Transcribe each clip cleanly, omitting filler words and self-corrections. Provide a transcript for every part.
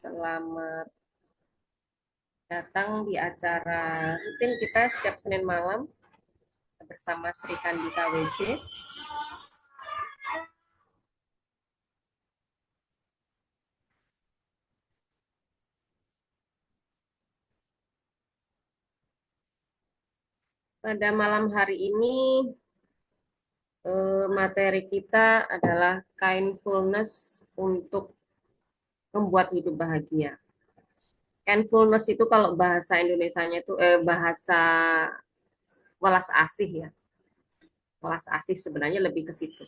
Selamat datang di acara rutin kita setiap Senin malam bersama Sri Kandita WJ. Pada malam hari ini materi kita adalah kindfulness untuk membuat hidup bahagia. Kindfulness itu kalau bahasa Indonesianya itu bahasa welas asih ya. Welas asih sebenarnya lebih ke situ.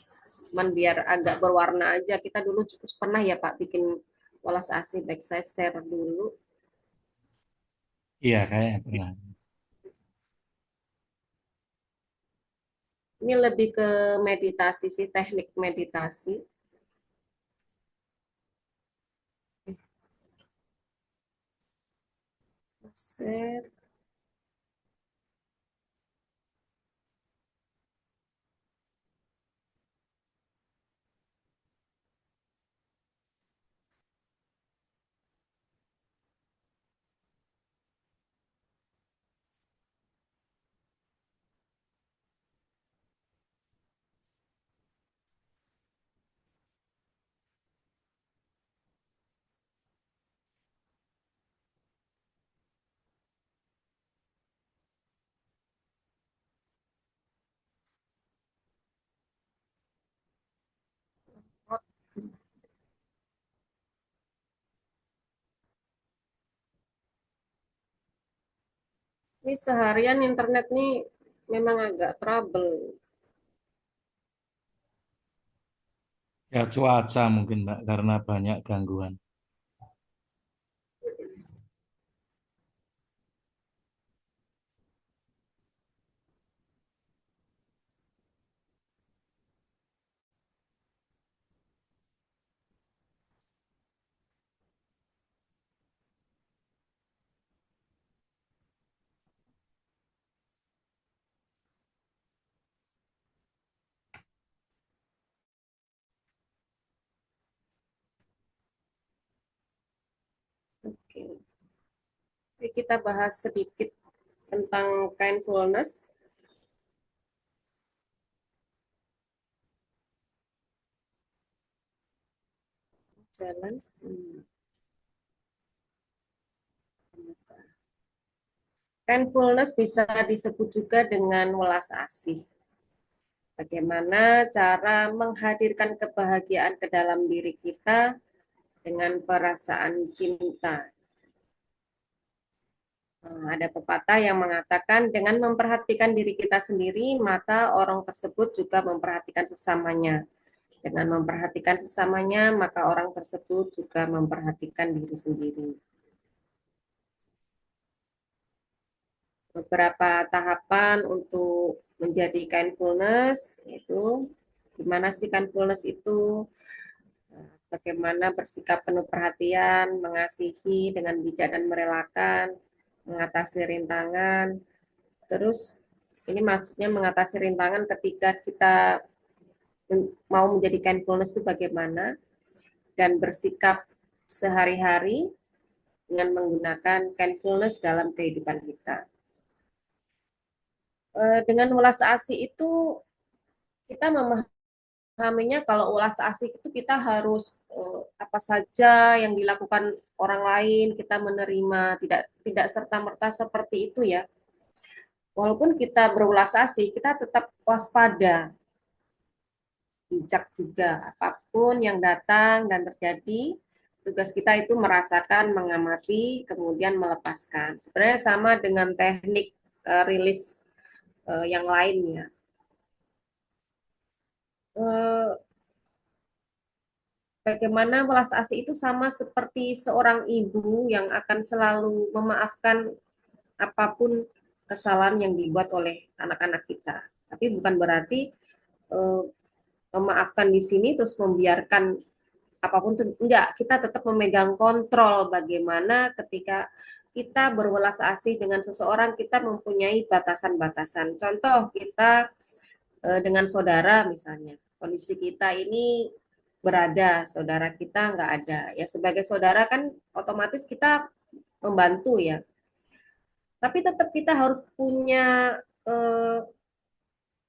Cuman biar agak berwarna aja. Kita dulu cukup pernah ya Pak bikin welas asih. Baik saya share dulu. Iya, kayaknya pernah. Ini lebih ke meditasi sih, teknik meditasi. Share. Ini seharian internet nih memang agak trouble. Ya cuaca mungkin Mbak, karena banyak gangguan. Oke. Oke, kita bahas sedikit tentang kindfulness. Jalan. Kindfulness bisa disebut juga dengan welas asih. Bagaimana cara menghadirkan kebahagiaan ke dalam diri kita dengan perasaan cinta. Ada pepatah yang mengatakan dengan memperhatikan diri kita sendiri, maka orang tersebut juga memperhatikan sesamanya. Dengan memperhatikan sesamanya, maka orang tersebut juga memperhatikan diri sendiri. Beberapa tahapan untuk menjadi kindfulness, yaitu gimana sih kindfulness itu, bagaimana bersikap penuh perhatian, mengasihi dengan bijak dan merelakan, mengatasi rintangan. Terus ini maksudnya mengatasi rintangan ketika kita mau menjadi mindfulness itu bagaimana, dan bersikap sehari-hari dengan menggunakan mindfulness dalam kehidupan kita. Dengan ulas asih itu kita memahaminya kalau ulas asih itu kita harus apa saja yang dilakukan orang lain kita menerima, tidak tidak serta merta seperti itu ya. Walaupun kita berulas asih, kita tetap waspada, bijak juga. Apapun yang datang dan terjadi, tugas kita itu merasakan, mengamati, kemudian melepaskan. Sebenarnya sama dengan teknik rilis yang lainnya. Uh, Bagaimana welas asih itu sama seperti seorang ibu yang akan selalu memaafkan apapun kesalahan yang dibuat oleh anak-anak kita. Tapi bukan berarti uh, memaafkan di sini terus membiarkan apapun itu. Enggak, kita tetap memegang kontrol bagaimana ketika kita berwelas asih dengan seseorang, kita mempunyai batasan-batasan. Contoh kita dengan saudara misalnya, kondisi kita ini berada, saudara kita nggak ada. Ya sebagai saudara kan otomatis kita membantu ya. Tapi tetap kita harus punya eh,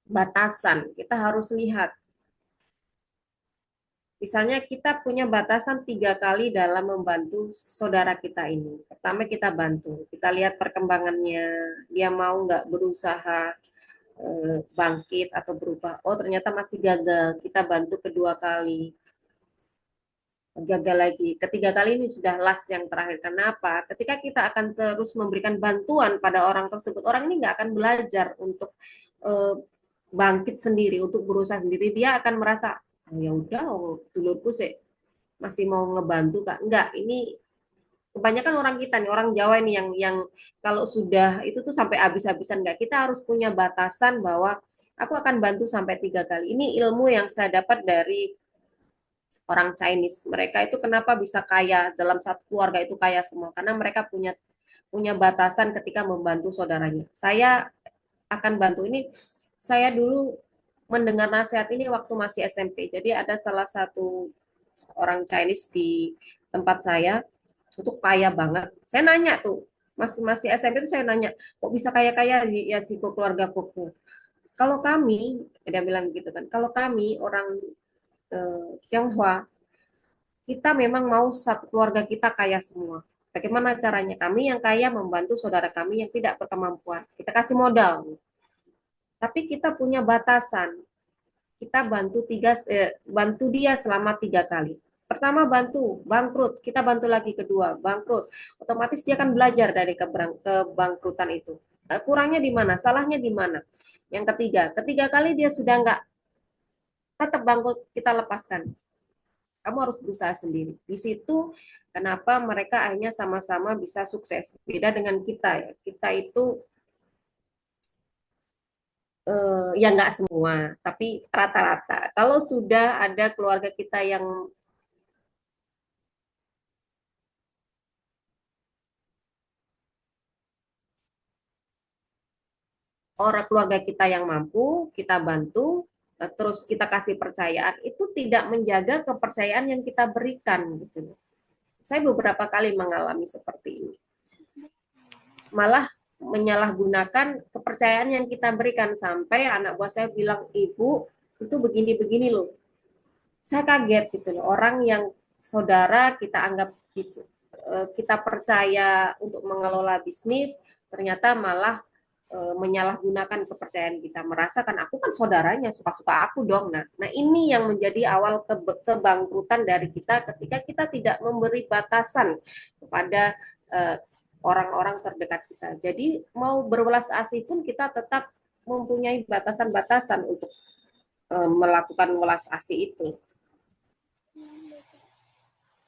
batasan. Kita harus lihat. Misalnya kita punya batasan 3 kali dalam membantu saudara kita ini. Pertama kita bantu, kita lihat perkembangannya, dia mau nggak berusaha bangkit atau berubah. Oh ternyata masih gagal, kita bantu kedua kali, gagal lagi. Ketiga kali ini sudah last yang terakhir. Kenapa? Ketika kita akan terus memberikan bantuan pada orang tersebut, orang ini nggak akan belajar untuk eh, bangkit sendiri, untuk berusaha sendiri. Dia akan merasa, oh, ya udah, oh, dulurku sih masih mau ngebantu kak. Enggak, ini kebanyakan orang kita nih, orang Jawa ini yang kalau sudah itu tuh sampai habis-habisan. Enggak, kita harus punya batasan bahwa aku akan bantu sampai 3 kali. Ini ilmu yang saya dapat dari orang Chinese. Mereka itu kenapa bisa kaya dalam satu keluarga itu kaya semua? Karena mereka punya punya batasan ketika membantu saudaranya. Saya akan bantu ini. Saya dulu mendengar nasihat ini waktu masih SMP. Jadi ada salah satu orang Chinese di tempat saya itu kaya banget. Saya nanya tuh, masih masih SMP itu saya nanya, kok bisa kaya-kaya ya si keluarga koko. Kalau kami, dia bilang gitu kan, kalau kami orang Tionghoa, kita memang mau satu keluarga kita kaya semua. Bagaimana caranya? Kami yang kaya membantu saudara kami yang tidak berkemampuan. Kita kasih modal, tapi kita punya batasan. Kita bantu dia selama 3 kali. Pertama bantu, bangkrut, kita bantu lagi kedua, bangkrut. Otomatis dia akan belajar dari kebangkrutan itu. Kurangnya di mana? Salahnya di mana? Yang ketiga kali dia sudah nggak tetap bangkrut, kita lepaskan. Kamu harus berusaha sendiri. Di situ kenapa mereka akhirnya sama-sama bisa sukses. Beda dengan kita ya. Kita itu ya nggak semua, tapi rata-rata. Kalau sudah ada keluarga kita yang orang keluarga kita yang mampu, kita bantu, terus kita kasih percayaan, itu tidak menjaga kepercayaan yang kita berikan gitu. Saya beberapa kali mengalami seperti ini. Malah menyalahgunakan kepercayaan yang kita berikan sampai anak buah saya bilang, "Ibu, itu begini-begini loh." Saya kaget gitu loh, orang yang saudara kita anggap kita percaya untuk mengelola bisnis, ternyata malah menyalahgunakan kepercayaan kita, merasakan aku kan saudaranya, suka-suka aku dong. Nah ini yang menjadi awal kebangkrutan dari kita ketika kita tidak memberi batasan kepada orang-orang terdekat kita. Jadi mau berwelas asih pun kita tetap mempunyai batasan-batasan untuk melakukan welas asih itu.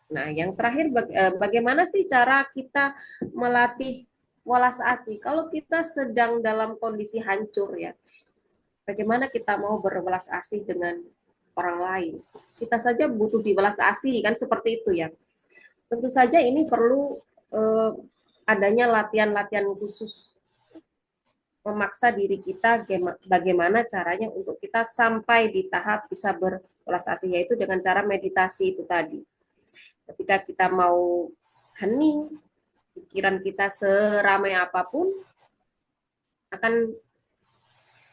Nah, yang terakhir bagaimana sih cara kita melatih welas asih? Kalau kita sedang dalam kondisi hancur ya, bagaimana kita mau berwelas asih dengan orang lain? Kita saja butuh diwelas asih kan seperti itu ya. Tentu saja ini perlu adanya latihan-latihan khusus, memaksa diri kita bagaimana caranya untuk kita sampai di tahap bisa berwelas asih, yaitu dengan cara meditasi itu tadi. Ketika kita mau hening, pikiran kita seramai apapun akan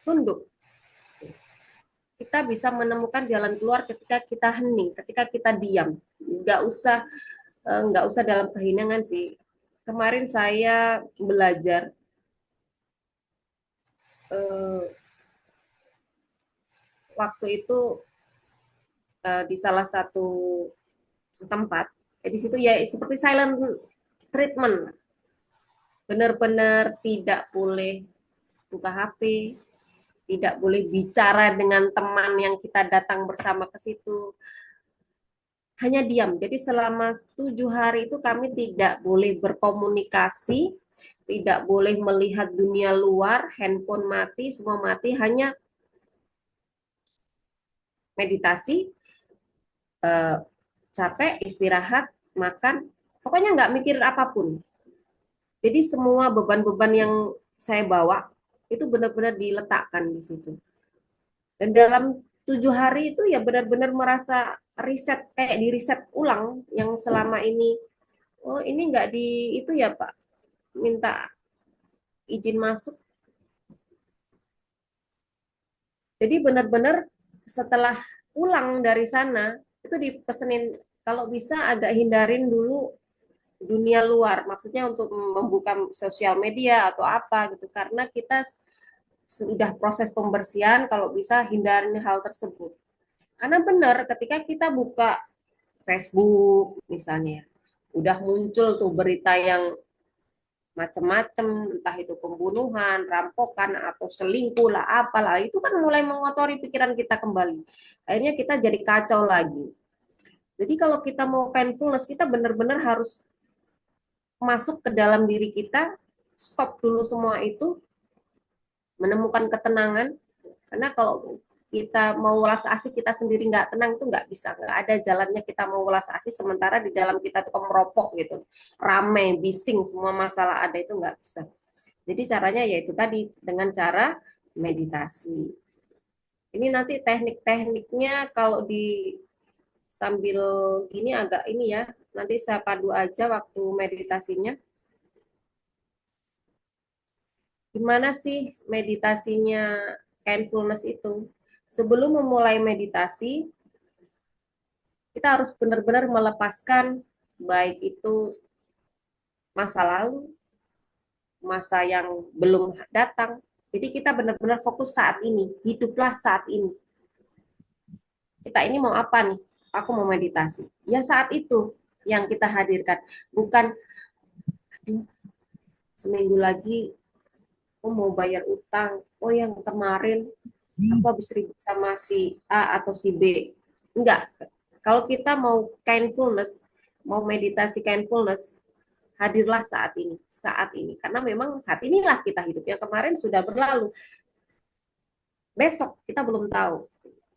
tunduk. Kita bisa menemukan jalan keluar ketika kita hening, ketika kita diam. Nggak usah dalam keheningan sih. Kemarin saya belajar eh, waktu itu di salah satu tempat. Di situ ya seperti silent treatment, benar-benar tidak boleh buka HP, tidak boleh bicara dengan teman yang kita datang bersama ke situ, hanya diam. Jadi selama 7 hari itu kami tidak boleh berkomunikasi, tidak boleh melihat dunia luar, handphone mati, semua mati, hanya meditasi, eh, capek, istirahat, makan, pokoknya nggak mikir apapun. Jadi semua beban-beban yang saya bawa itu benar-benar diletakkan di situ. Dan dalam 7 hari itu ya benar-benar merasa riset, kayak di riset ulang yang selama ini, oh ini nggak di itu ya Pak, minta izin masuk. Jadi benar-benar setelah pulang dari sana itu dipesenin kalau bisa agak hindarin dulu dunia luar, maksudnya untuk membuka sosial media atau apa gitu, karena kita sudah proses pembersihan, kalau bisa hindarin hal tersebut. Karena benar ketika kita buka Facebook misalnya, udah muncul tuh berita yang macam-macam, entah itu pembunuhan, rampokan, atau selingkuh lah, apalah, itu kan mulai mengotori pikiran kita kembali. Akhirnya kita jadi kacau lagi. Jadi kalau kita mau mindfulness, kita benar-benar harus masuk ke dalam diri kita, stop dulu semua itu, menemukan ketenangan. Karena kalau kita mau welas asih kita sendiri nggak tenang itu nggak bisa, nggak ada jalannya kita mau welas asih sementara di dalam kita tuh kemeropok gitu, rame, bising, semua masalah ada, itu nggak bisa. Jadi caranya yaitu tadi dengan cara meditasi. Ini nanti teknik-tekniknya kalau di sambil gini agak ini ya, nanti saya padu aja waktu meditasinya. Gimana sih meditasinya mindfulness itu? Sebelum memulai meditasi, kita harus benar-benar melepaskan baik itu masa lalu, masa yang belum datang. Jadi kita benar-benar fokus saat ini, hiduplah saat ini. Kita ini mau apa nih? Aku mau meditasi. Ya saat itu yang kita hadirkan. Bukan seminggu lagi aku mau bayar utang. Oh yang kemarin aku habis ribut sama si A atau si B. Enggak. Kalau kita mau kindfulness, mau meditasi kindfulness, hadirlah saat ini, saat ini. Karena memang saat inilah kita hidup. Yang kemarin sudah berlalu. Besok kita belum tahu.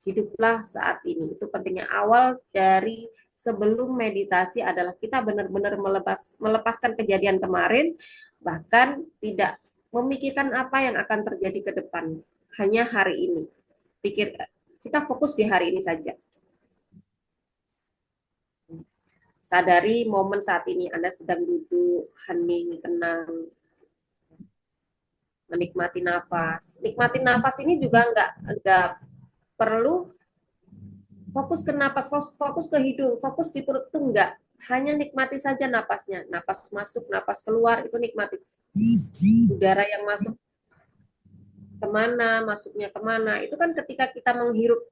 Hiduplah saat ini. Itu pentingnya. Awal dari sebelum meditasi adalah kita benar-benar melepaskan kejadian kemarin, bahkan tidak memikirkan apa yang akan terjadi ke depan. Hanya hari ini. Kita fokus di hari ini saja. Sadari momen saat ini Anda sedang duduk, hening, tenang, menikmati nafas. Nikmati nafas ini juga nggak perlu fokus ke napas, fokus ke hidung, fokus di perut tuh enggak. Hanya nikmati saja napasnya. Napas masuk, napas keluar, itu nikmati. Udara yang masuk kemana, masuknya kemana. Itu kan ketika kita menghirup,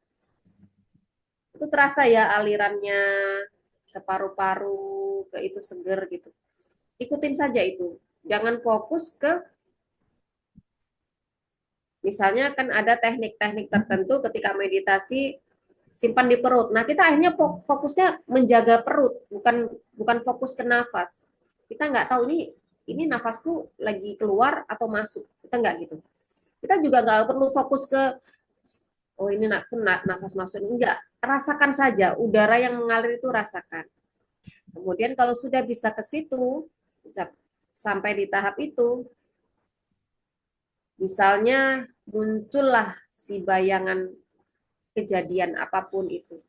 itu terasa ya alirannya ke paru-paru, ke itu seger gitu. Ikutin saja itu. Jangan fokus ke, misalnya kan ada teknik-teknik tertentu ketika meditasi, simpan di perut. Nah, kita akhirnya fokusnya menjaga perut, bukan bukan fokus ke nafas. Kita nggak tahu ini nafasku lagi keluar atau masuk. Kita nggak gitu. Kita juga nggak perlu fokus ke oh ini nafas masuk, enggak. Rasakan saja udara yang mengalir itu, rasakan. Kemudian kalau sudah bisa ke situ, sampai di tahap itu, misalnya muncullah si bayangan kejadian apapun itu.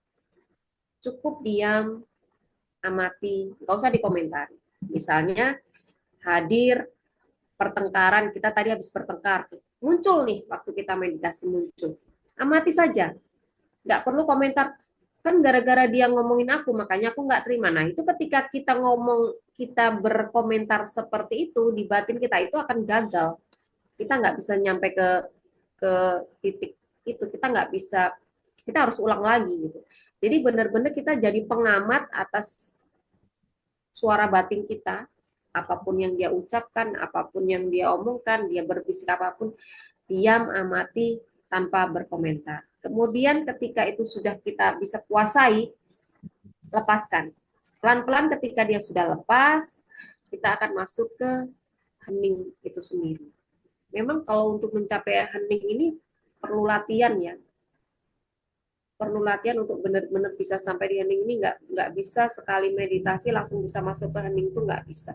Cukup diam, amati, nggak usah dikomentari. Misalnya hadir pertengkaran, kita tadi habis bertengkar, muncul nih waktu kita meditasi muncul. Amati saja, nggak perlu komentar, kan gara-gara dia ngomongin aku, makanya aku nggak terima. Nah itu ketika kita ngomong, kita berkomentar seperti itu, di batin kita itu akan gagal. Kita nggak bisa nyampe ke titik itu, kita nggak bisa, kita harus ulang lagi gitu. Jadi benar-benar kita jadi pengamat atas suara batin kita, apapun yang dia ucapkan, apapun yang dia omongkan, dia berbisik apapun, diam, amati, tanpa berkomentar. Kemudian ketika itu sudah kita bisa kuasai, lepaskan. Pelan-pelan ketika dia sudah lepas, kita akan masuk ke hening itu sendiri. Memang kalau untuk mencapai hening ini perlu latihan ya, perlu latihan untuk benar-benar bisa sampai di hening ini, nggak bisa sekali meditasi langsung bisa masuk ke hening, itu nggak bisa.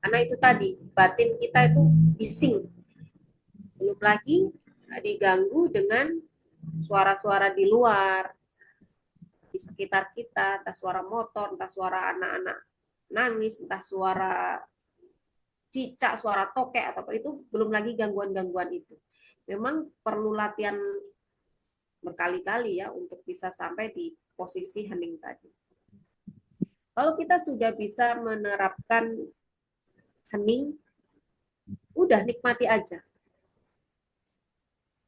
Karena itu tadi batin kita itu bising, belum lagi diganggu dengan suara-suara di luar, di sekitar kita, entah suara motor, entah suara anak-anak nangis, entah suara cicak, suara tokek atau apa, itu belum lagi gangguan-gangguan itu. Memang perlu latihan berkali-kali ya untuk bisa sampai di posisi hening tadi. Kalau kita sudah bisa menerapkan hening, udah nikmati aja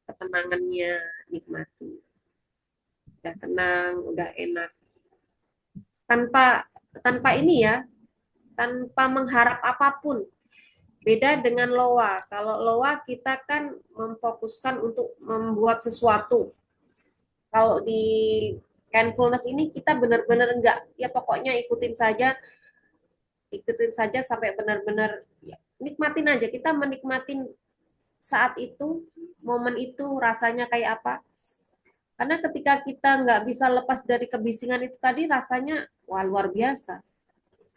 ketenangannya, nikmati. Udah tenang, udah enak. Tanpa tanpa ini ya, tanpa mengharap apapun. Beda dengan loa. Kalau loa kita kan memfokuskan untuk membuat sesuatu. Kalau di mindfulness ini kita benar-benar enggak, ya pokoknya ikutin saja sampai benar-benar ya, nikmatin aja. Kita menikmatin saat itu, momen itu rasanya kayak apa. Karena ketika kita nggak bisa lepas dari kebisingan itu tadi, rasanya wah luar biasa.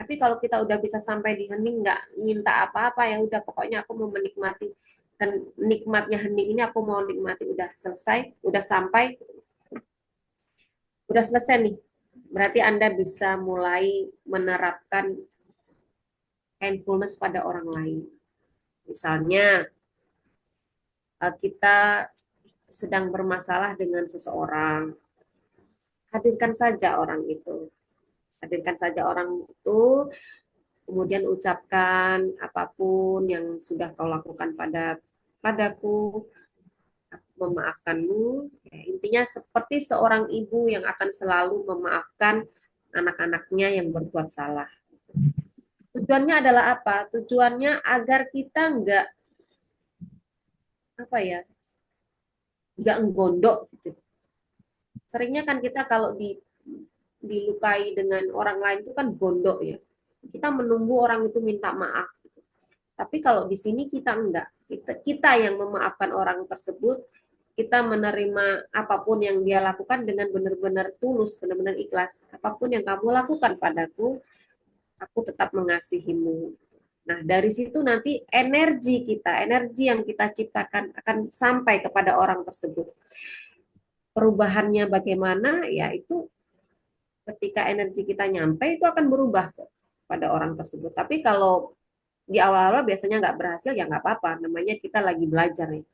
Tapi kalau kita udah bisa sampai di hening, nggak minta apa-apa, ya udah pokoknya aku mau menikmati, dan nikmatnya hening ini aku mau nikmati, udah selesai, udah sampai, udah selesai nih. Berarti Anda bisa mulai menerapkan mindfulness pada orang lain. Misalnya kita sedang bermasalah dengan seseorang, hadirkan saja orang itu. Hadirkan saja orang itu, kemudian ucapkan apapun yang sudah kau lakukan padaku, aku memaafkanmu. Ya, intinya seperti seorang ibu yang akan selalu memaafkan anak-anaknya yang berbuat salah. Tujuannya adalah apa? Tujuannya agar kita nggak apa ya, nggak nggondok gitu. Seringnya kan kita kalau dilukai dengan orang lain itu kan gondok ya. Kita menunggu orang itu minta maaf. Tapi kalau di sini kita enggak. Kita yang memaafkan orang tersebut, kita menerima apapun yang dia lakukan dengan benar-benar tulus, benar-benar ikhlas. Apapun yang kamu lakukan padaku, aku tetap mengasihimu. Nah, dari situ nanti energi yang kita ciptakan akan sampai kepada orang tersebut. Perubahannya bagaimana? Ya itu ketika energi kita nyampe itu akan berubah pada orang tersebut. Tapi kalau di awal-awal biasanya nggak berhasil ya nggak apa-apa, namanya kita lagi belajar ya.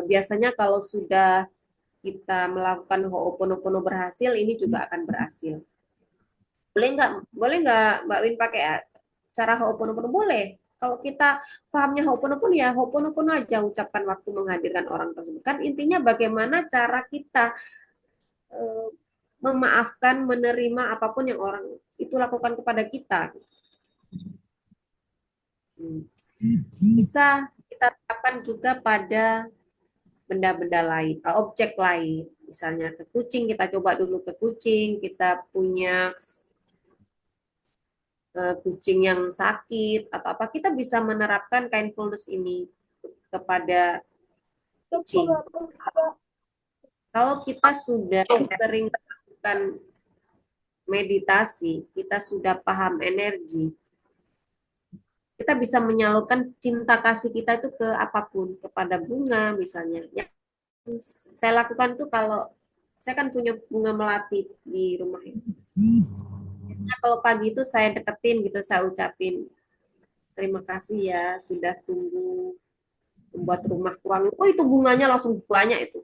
Biasanya kalau sudah kita melakukan Ho'oponopono berhasil, ini juga akan berhasil. Boleh nggak Mbak Win pakai cara Ho'oponopono? Boleh. Kalau kita pahamnya Ho'oponopono ya Ho'oponopono aja, ucapkan waktu menghadirkan orang tersebut. Kan intinya bagaimana cara kita eh, memaafkan, menerima apapun yang orang itu lakukan kepada kita. Bisa kita terapkan juga pada benda-benda lain, objek lain. Misalnya ke kucing, kita coba dulu ke kucing, kita punya kucing yang sakit atau apa, kita bisa menerapkan kindfulness ini kepada kucing. Kalau kita sudah sering melakukan meditasi, kita sudah paham energi, kita bisa menyalurkan cinta kasih kita itu ke apapun, kepada bunga misalnya. Yang saya lakukan tuh kalau saya kan punya bunga melati di rumah itu. Biasanya kalau pagi itu saya deketin gitu, saya ucapin terima kasih ya sudah tunggu membuat rumah wangi. Oh itu bunganya langsung banyak itu.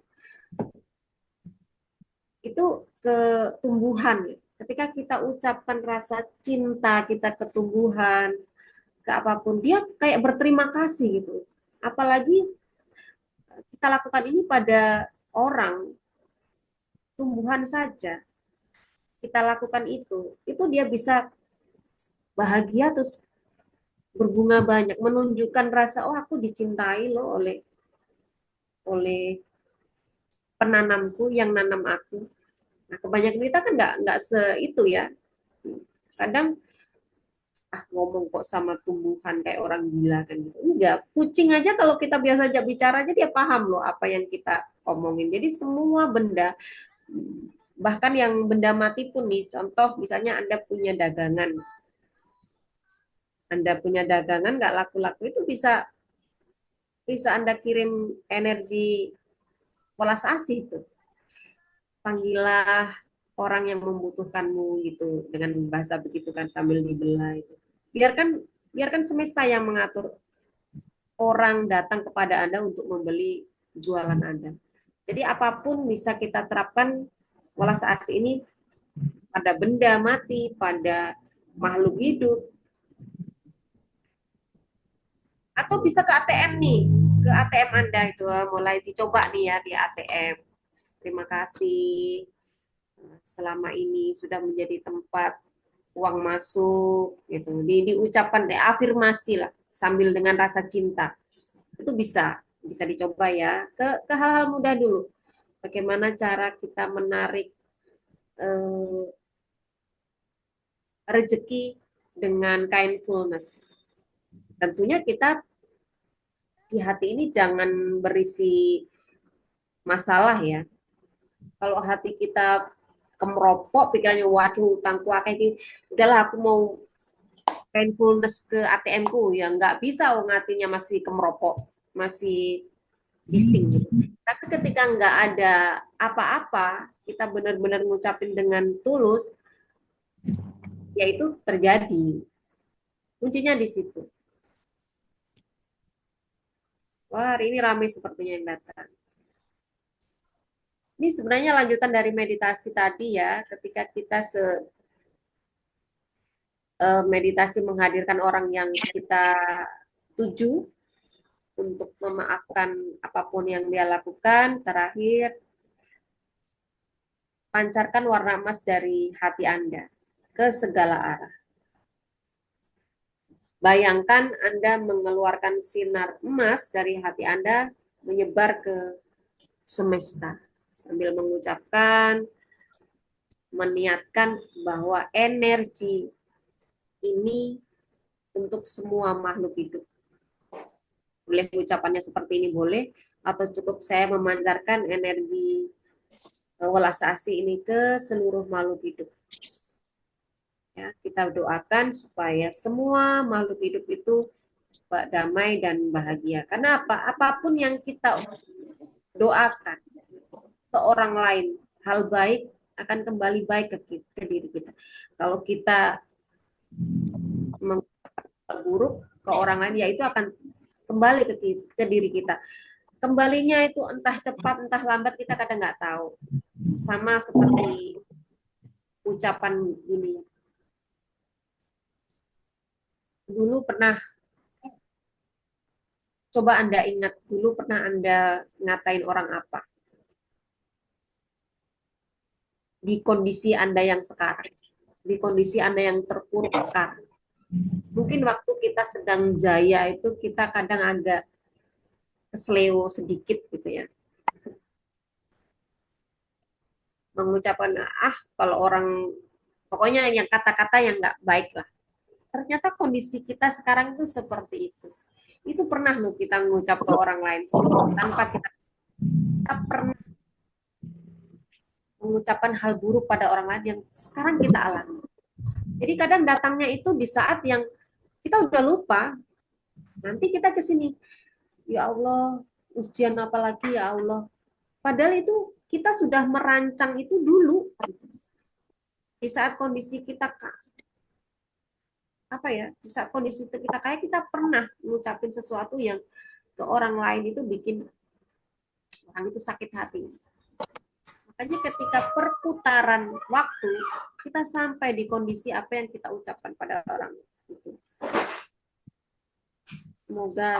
Itu ke tumbuhan. Ketika kita ucapkan rasa cinta kita ke tumbuhan, ke apapun, dia kayak berterima kasih gitu. Apalagi kita lakukan ini pada orang, tumbuhan saja. Kita lakukan itu dia bisa bahagia terus berbunga banyak, menunjukkan rasa oh aku dicintai loh oleh oleh penanamku yang nanam aku. Nah, kebanyakan kita kan nggak se itu ya. Kadang ngomong kok sama tumbuhan kayak orang gila kan gitu. Enggak, kucing aja kalau kita biasa aja bicara aja dia paham loh apa yang kita omongin. Jadi semua benda, bahkan yang benda mati pun nih, contoh misalnya Anda punya dagangan nggak laku-laku, itu bisa bisa Anda kirim energi welas asih tuh. Panggillah orang yang membutuhkanmu gitu dengan bahasa begitu kan sambil dibelai. Biarkan biarkan semesta yang mengatur orang datang kepada Anda untuk membeli jualan Anda. Jadi apapun bisa kita terapkan walas aksi ini pada benda mati, pada makhluk hidup, atau bisa ke ATM nih, ke ATM Anda itu mulai dicoba nih ya di ATM. Terima kasih selama ini sudah menjadi tempat uang masuk gitu. Diucapkan afirmasi lah sambil dengan rasa cinta. Itu bisa dicoba ya. Ke hal-hal mudah dulu. Bagaimana cara kita menarik eh, rezeki dengan kindfulness. Tentunya kita di hati ini jangan berisi masalah ya. Kalau hati kita kemeropok, pikirannya waduh utangku kayak gini, udahlah aku mau kindfulness ke ATM-ku ya nggak bisa, wong hatinya masih kemeropok, masih bising gitu. Tapi ketika nggak ada apa-apa, kita benar-benar ngucapin dengan tulus, ya itu terjadi. Kuncinya di situ. Wah, hari ini ramai sepertinya yang datang. Ini sebenarnya lanjutan dari meditasi tadi ya, ketika kita meditasi menghadirkan orang yang kita tuju untuk memaafkan apapun yang dia lakukan. Terakhir, pancarkan warna emas dari hati Anda ke segala arah. Bayangkan Anda mengeluarkan sinar emas dari hati Anda menyebar ke semesta sambil mengucapkan, meniatkan bahwa energi ini untuk semua makhluk hidup. Boleh ucapannya seperti ini boleh, atau cukup saya memancarkan energi welas asih ini ke seluruh makhluk hidup. Ya, kita doakan supaya semua makhluk hidup itu damai dan bahagia. Karena apa? Apapun yang kita doakan ke orang lain, hal baik akan kembali baik ke diri kita. Kalau kita mengucapkan buruk ke orang lain, ya itu akan kembali ke diri kita. Kembalinya itu entah cepat, entah lambat, kita kadang nggak tahu. Sama seperti ucapan gini, dulu pernah, coba Anda ingat, dulu pernah Anda ngatain orang apa? Di kondisi Anda yang sekarang, di kondisi Anda yang terpuruk sekarang. Mungkin waktu kita sedang jaya itu kita kadang agak kesleo sedikit gitu ya. Mengucapkan, kalau orang, pokoknya yang kata-kata yang nggak baik lah. Ternyata kondisi kita sekarang itu seperti itu. Itu pernah loh kita mengucap ke orang lain tanpa kita pernah mengucapkan hal buruk pada orang lain yang sekarang kita alami. Jadi kadang datangnya itu di saat yang kita udah lupa. Nanti kita ke sini, ya Allah, ujian apa lagi ya Allah. Padahal itu kita sudah merancang itu dulu. Di saat kondisi kita apa ya? Di saat kondisi kita kayak kita pernah ngucapin sesuatu yang ke orang lain itu bikin orang itu sakit hati. Makanya ketika perputaran waktu kita sampai di kondisi apa yang kita ucapkan pada orang itu. Semoga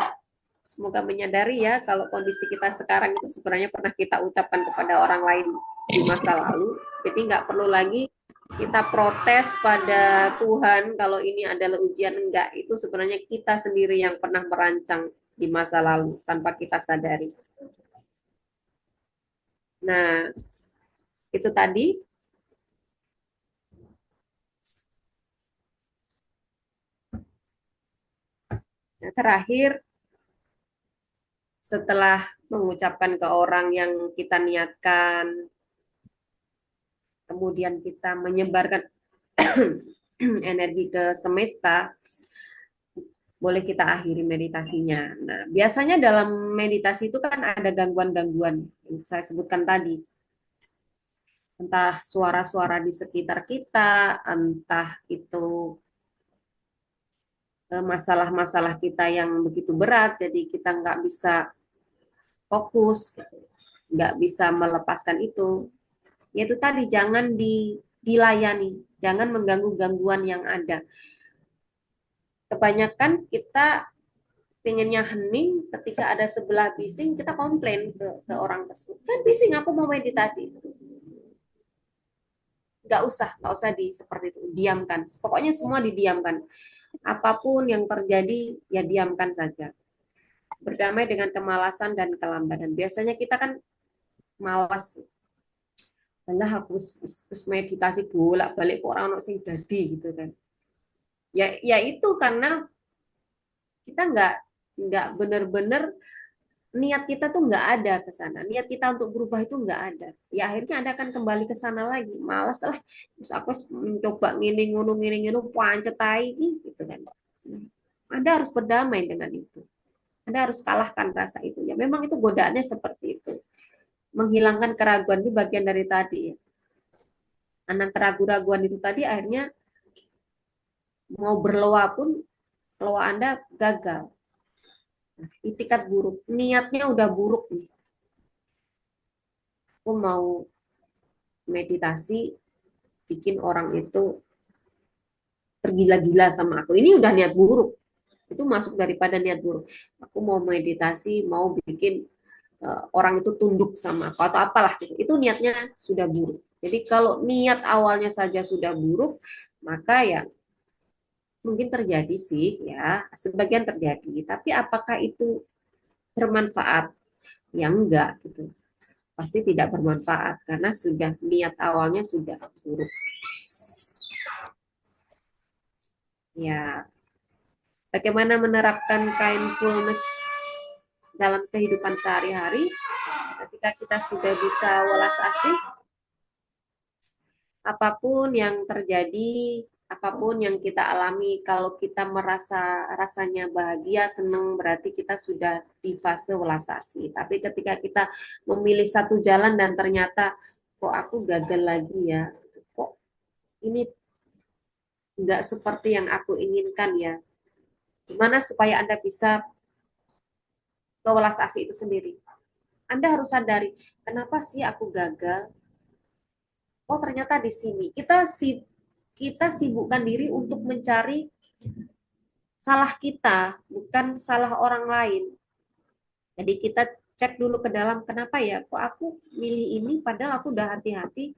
semoga menyadari ya kalau kondisi kita sekarang itu sebenarnya pernah kita ucapkan kepada orang lain di masa lalu. Jadi nggak perlu lagi kita protes pada Tuhan kalau ini adalah ujian, enggak. Itu sebenarnya kita sendiri yang pernah merancang di masa lalu tanpa kita sadari. Nah, itu tadi. Nah, terakhir, setelah mengucapkan ke orang yang kita niatkan, kemudian kita menyebarkan energi ke semesta, boleh kita akhiri meditasinya. Nah, biasanya dalam meditasi itu kan ada gangguan-gangguan yang saya sebutkan tadi. entah suara-suara di sekitar kita, entah itu masalah-masalah kita yang begitu berat, jadi kita nggak bisa fokus, nggak bisa melepaskan itu. Yaitu tadi jangan dilayani, jangan mengganggu gangguan yang ada. Kebanyakan kita pengennya hening, ketika ada sebelah bising kita komplain ke orang tersebut, kan bising, aku mau meditasi. Nggak usah di seperti itu, diamkan, pokoknya semua didiamkan, apapun yang terjadi ya diamkan saja, berdamai dengan kemalasan dan kelambatan. Biasanya kita kan malas, lah aku meditasi bolak-balik kok orang sing dadi gitu kan. Ya itu karena kita nggak benar-benar, niat kita tuh nggak ada ke sana. Niat kita untuk berubah itu nggak ada. Ya akhirnya Anda akan kembali ke sana lagi. Malas lah. Terus aku mencoba ngini ngono pancet tai gitu kan. Anda harus berdamai dengan itu. Anda harus kalahkan rasa itu. Ya memang itu godaannya seperti itu. Menghilangkan keraguan itu bagian dari tadi ya. Anak keraguan-raguan itu tadi akhirnya mau berloa pun loa Anda gagal. Itikat buruk. Niatnya udah buruk nih. Aku mau meditasi bikin orang itu tergila-gila sama aku. Ini udah niat buruk. Itu masuk daripada niat buruk. Aku mau meditasi, mau bikin orang itu tunduk sama aku atau apalah gitu. Itu niatnya sudah buruk. Jadi kalau niat awalnya saja sudah buruk, maka ya mungkin terjadi sih ya, sebagian terjadi. Tapi apakah itu bermanfaat? Ya enggak gitu. Pasti tidak bermanfaat karena sudah niat awalnya sudah buruk. Ya, bagaimana menerapkan kindfulness dalam kehidupan sehari-hari ketika kita sudah bisa welas asih, apapun yang terjadi, apapun yang kita alami, kalau kita merasa rasanya bahagia, senang, berarti kita sudah di fase welas asih. Tapi ketika kita memilih satu jalan dan ternyata kok aku gagal lagi ya, kok ini nggak seperti yang aku inginkan ya, gimana supaya Anda bisa ke welas asih itu sendiri? Anda harus sadari, kenapa sih aku gagal? Oh, ternyata di sini. Kita sibukkan diri untuk mencari salah kita, bukan salah orang lain. Jadi kita cek dulu ke dalam, kenapa ya? Kok aku milih ini padahal aku udah hati-hati,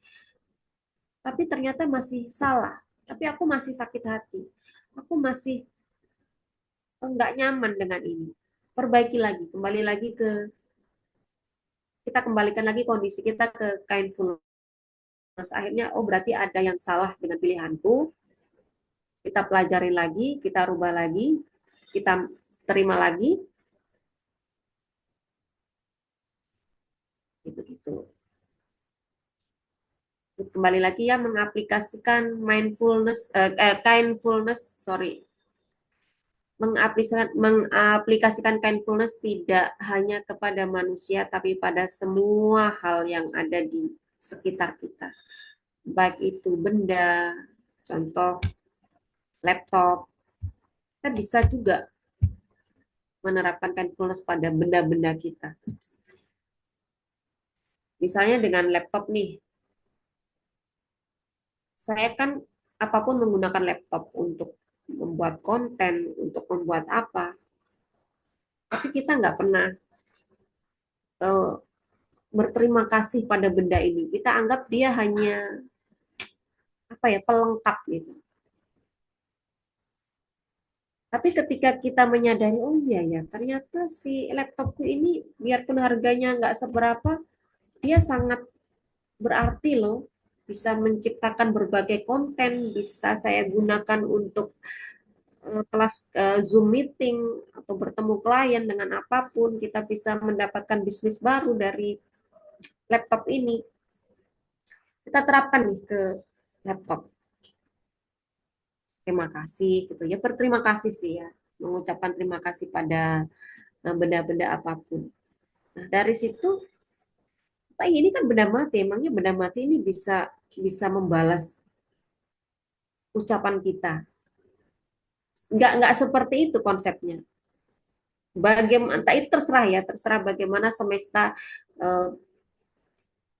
tapi ternyata masih salah. Tapi aku masih sakit hati. Aku masih nggak nyaman dengan ini. Perbaiki lagi, kembali lagi ke kita kembalikan lagi kondisi kita ke kindfulness. Akhirnya, oh berarti ada yang salah dengan pilihanku, kita pelajari lagi, kita rubah lagi, kita terima lagi, gitu-gitu. Kembali lagi ya, mengaplikasikan kindfulness, sorry, mengaplikasikan kindfulness tidak hanya kepada manusia, tapi pada semua hal yang ada di sekitar kita. Baik itu benda, contoh laptop, kita bisa juga menerapkan mindfulness pada benda-benda kita. Misalnya dengan laptop nih, saya kan apapun menggunakan laptop untuk membuat konten, untuk membuat apa, tapi kita nggak pernah uh, berterima kasih pada benda ini. Kita anggap dia hanya apa ya, pelengkap gitu. Tapi ketika kita menyadari, oh iya ya, ternyata si laptopku ini biarpun harganya nggak seberapa, dia sangat berarti loh, bisa menciptakan berbagai konten, bisa saya gunakan untuk kelas Zoom meeting atau bertemu klien dengan apapun, kita bisa mendapatkan bisnis baru dari laptop ini. Kita terapkan nih ke laptop. Terima kasih gitu ya, berterima kasih sih ya, mengucapkan terima kasih pada benda-benda apapun. Nah, dari situ Tapi ini kan benda mati, emangnya benda mati ini bisa bisa membalas ucapan kita? Nggak seperti itu konsepnya. Bagaimana itu terserah ya, terserah bagaimana semesta eh,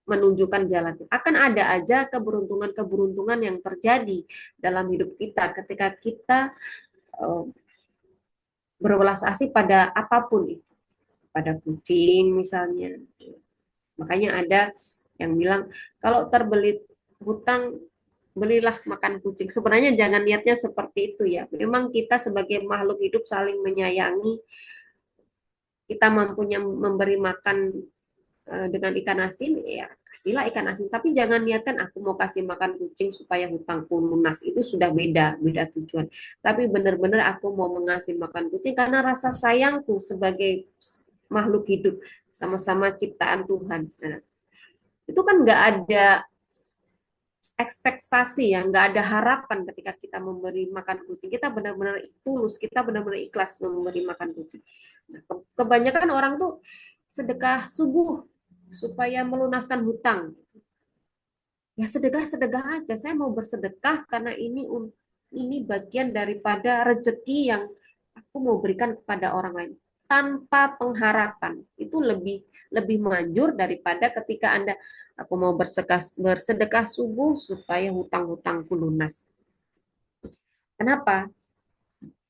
menunjukkan jalannya. Akan ada aja keberuntungan-keberuntungan yang terjadi dalam hidup kita ketika kita eh, berwelas asih pada apapun itu, pada kucing misalnya. Makanya ada yang bilang kalau terbelit hutang belilah makan kucing. Sebenarnya jangan niatnya seperti itu ya. Memang kita sebagai makhluk hidup saling menyayangi, kita mampunya memberi makan dengan ikan asin, ya kasihlah ikan asin. Tapi jangan niatkan aku mau kasih makan kucing supaya hutangku lunas. Itu sudah beda, beda tujuan. Tapi benar-benar aku mau mengasih makan kucing karena rasa sayangku sebagai makhluk hidup, sama-sama ciptaan Tuhan. Nah, itu kan nggak ada ekspektasi ya, nggak ada harapan ketika kita memberi makan kucing. Kita benar-benar tulus, kita benar-benar ikhlas memberi makan kucing. Nah, kebanyakan orang tuh sedekah subuh supaya melunaskan hutang. Ya sedekah-sedekah aja. Saya mau bersedekah karena ini bagian daripada rezeki yang aku mau berikan kepada orang lain tanpa pengharapan. Itu lebih lebih manjur daripada ketika Anda aku mau bersedekah subuh supaya hutang-hutangku lunas. Kenapa?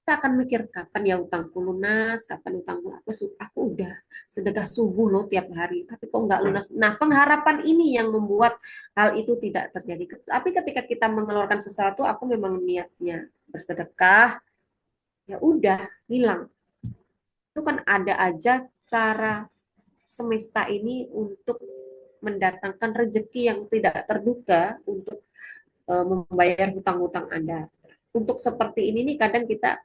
Kita akan mikir kapan ya utangku lunas, kapan utangku aku udah sedekah subuh loh tiap hari, tapi kok nggak lunas. Nah, pengharapan ini yang membuat hal itu tidak terjadi. Tapi ketika kita mengeluarkan sesuatu, aku memang niatnya bersedekah, ya udah hilang. Itu kan ada aja cara semesta ini untuk mendatangkan rezeki yang tidak terduga untuk membayar hutang-hutang Anda. Untuk seperti ini nih kadang kita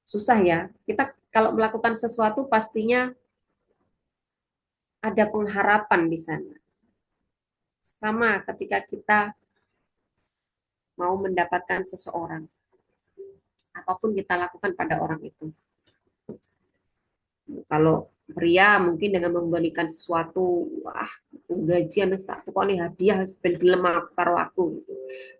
susah ya. Kita kalau melakukan sesuatu pastinya ada pengharapan di sana. Sama ketika kita mau mendapatkan seseorang, apapun kita lakukan pada orang itu. Kalau pria mungkin dengan memberikan sesuatu, wah gajian tak kok nih hadiah ben gelem karo aku gitu.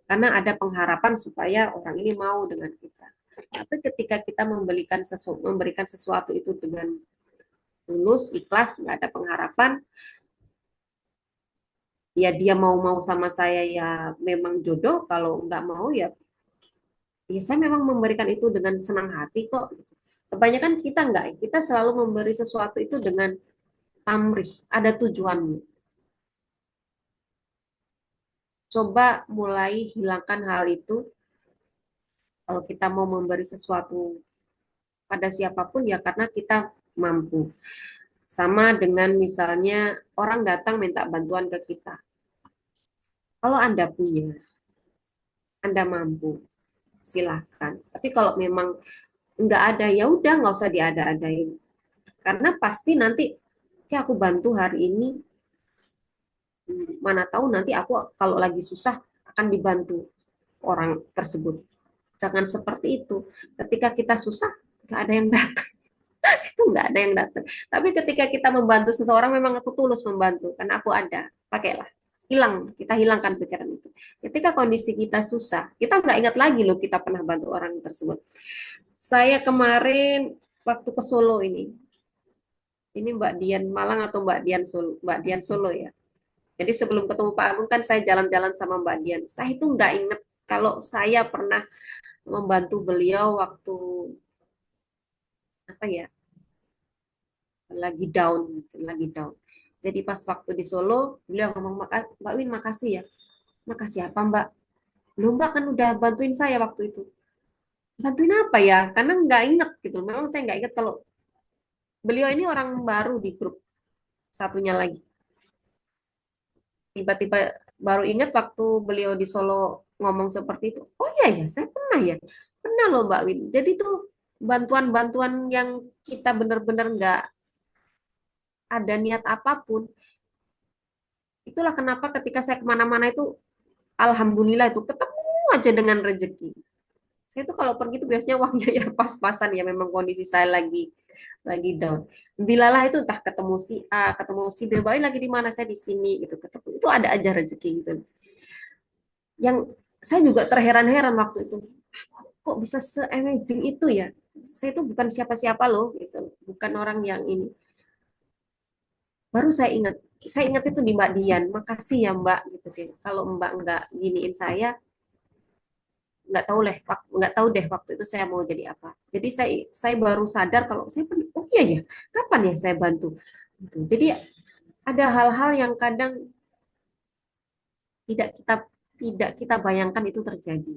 Karena ada pengharapan supaya orang ini mau dengan kita. Tapi ketika kita memberikan sesuatu itu dengan tulus, ikhlas, nggak ada pengharapan, ya dia mau-mau sama saya ya memang jodoh, kalau nggak mau ya ya saya memang memberikan itu dengan senang hati kok. Kebanyakan kita nggak, kita selalu memberi sesuatu itu dengan pamrih, ada tujuannya. Coba mulai hilangkan hal itu. Kalau kita mau memberi sesuatu pada siapapun ya karena kita mampu. Sama dengan misalnya orang datang minta bantuan ke kita. Kalau Anda punya, Anda mampu, silahkan. Tapi kalau memang nggak ada, ya udah nggak usah diada-adain. Karena pasti nanti, ya aku bantu hari ini, mana tahu nanti aku kalau lagi susah akan dibantu orang tersebut. Jangan seperti itu. Ketika kita susah, nggak ada yang datang. Itu nggak ada yang datang. Tapi ketika kita membantu seseorang, memang aku tulus membantu. Karena aku ada. Pakailah. Kita hilangkan pikiran itu. Ketika kondisi kita susah, kita nggak ingat lagi loh kita pernah bantu orang tersebut. Saya kemarin waktu ke Solo ini Mbak Dian Malang atau Mbak Dian Solo ya. Jadi sebelum ketemu Pak Agung kan saya jalan-jalan sama Mbak Dian. Saya itu nggak ingat kalau saya pernah membantu beliau waktu apa ya, lagi down, lagi down. Jadi pas waktu di Solo, beliau ngomong, Mbak Win makasih ya. Makasih apa Mbak? Lu Mbak kan udah bantuin saya waktu itu. Bantuin apa ya? Karena nggak inget gitu. Memang saya nggak inget kalau beliau ini orang baru di grup satunya lagi. Tiba-tiba baru ingat waktu beliau di Solo ngomong seperti itu. Oh iya ya, saya pernah ya. Pernah loh Mbak Win. Jadi tuh bantuan-bantuan yang kita benar-benar nggak ada niat apapun. Itulah kenapa ketika saya kemana-mana itu, alhamdulillah itu ketemu aja dengan rezeki. Saya tuh kalau pergi tuh biasanya uangnya ya pas-pasan ya, memang kondisi saya lagi down. Dilalah itu entah ketemu si A, ketemu si B, "Baik, lagi di mana, saya di sini," gitu, ketemu. Itu ada aja rezeki gitu. Yang saya juga terheran-heran waktu itu, kok bisa se-amazing itu ya? Saya itu bukan siapa-siapa loh, gitu. Bukan orang yang ini. Baru saya ingat itu di Mbak Dian. Makasih ya Mbak, gitu deh. Kalau Mbak nggak giniin saya, nggak tahu deh waktu itu saya mau jadi apa. Jadi saya baru sadar kalau oh iya ya, kapan ya saya bantu. Gitu. Jadi ada hal-hal yang kadang tidak kita tidak kita bayangkan itu terjadi.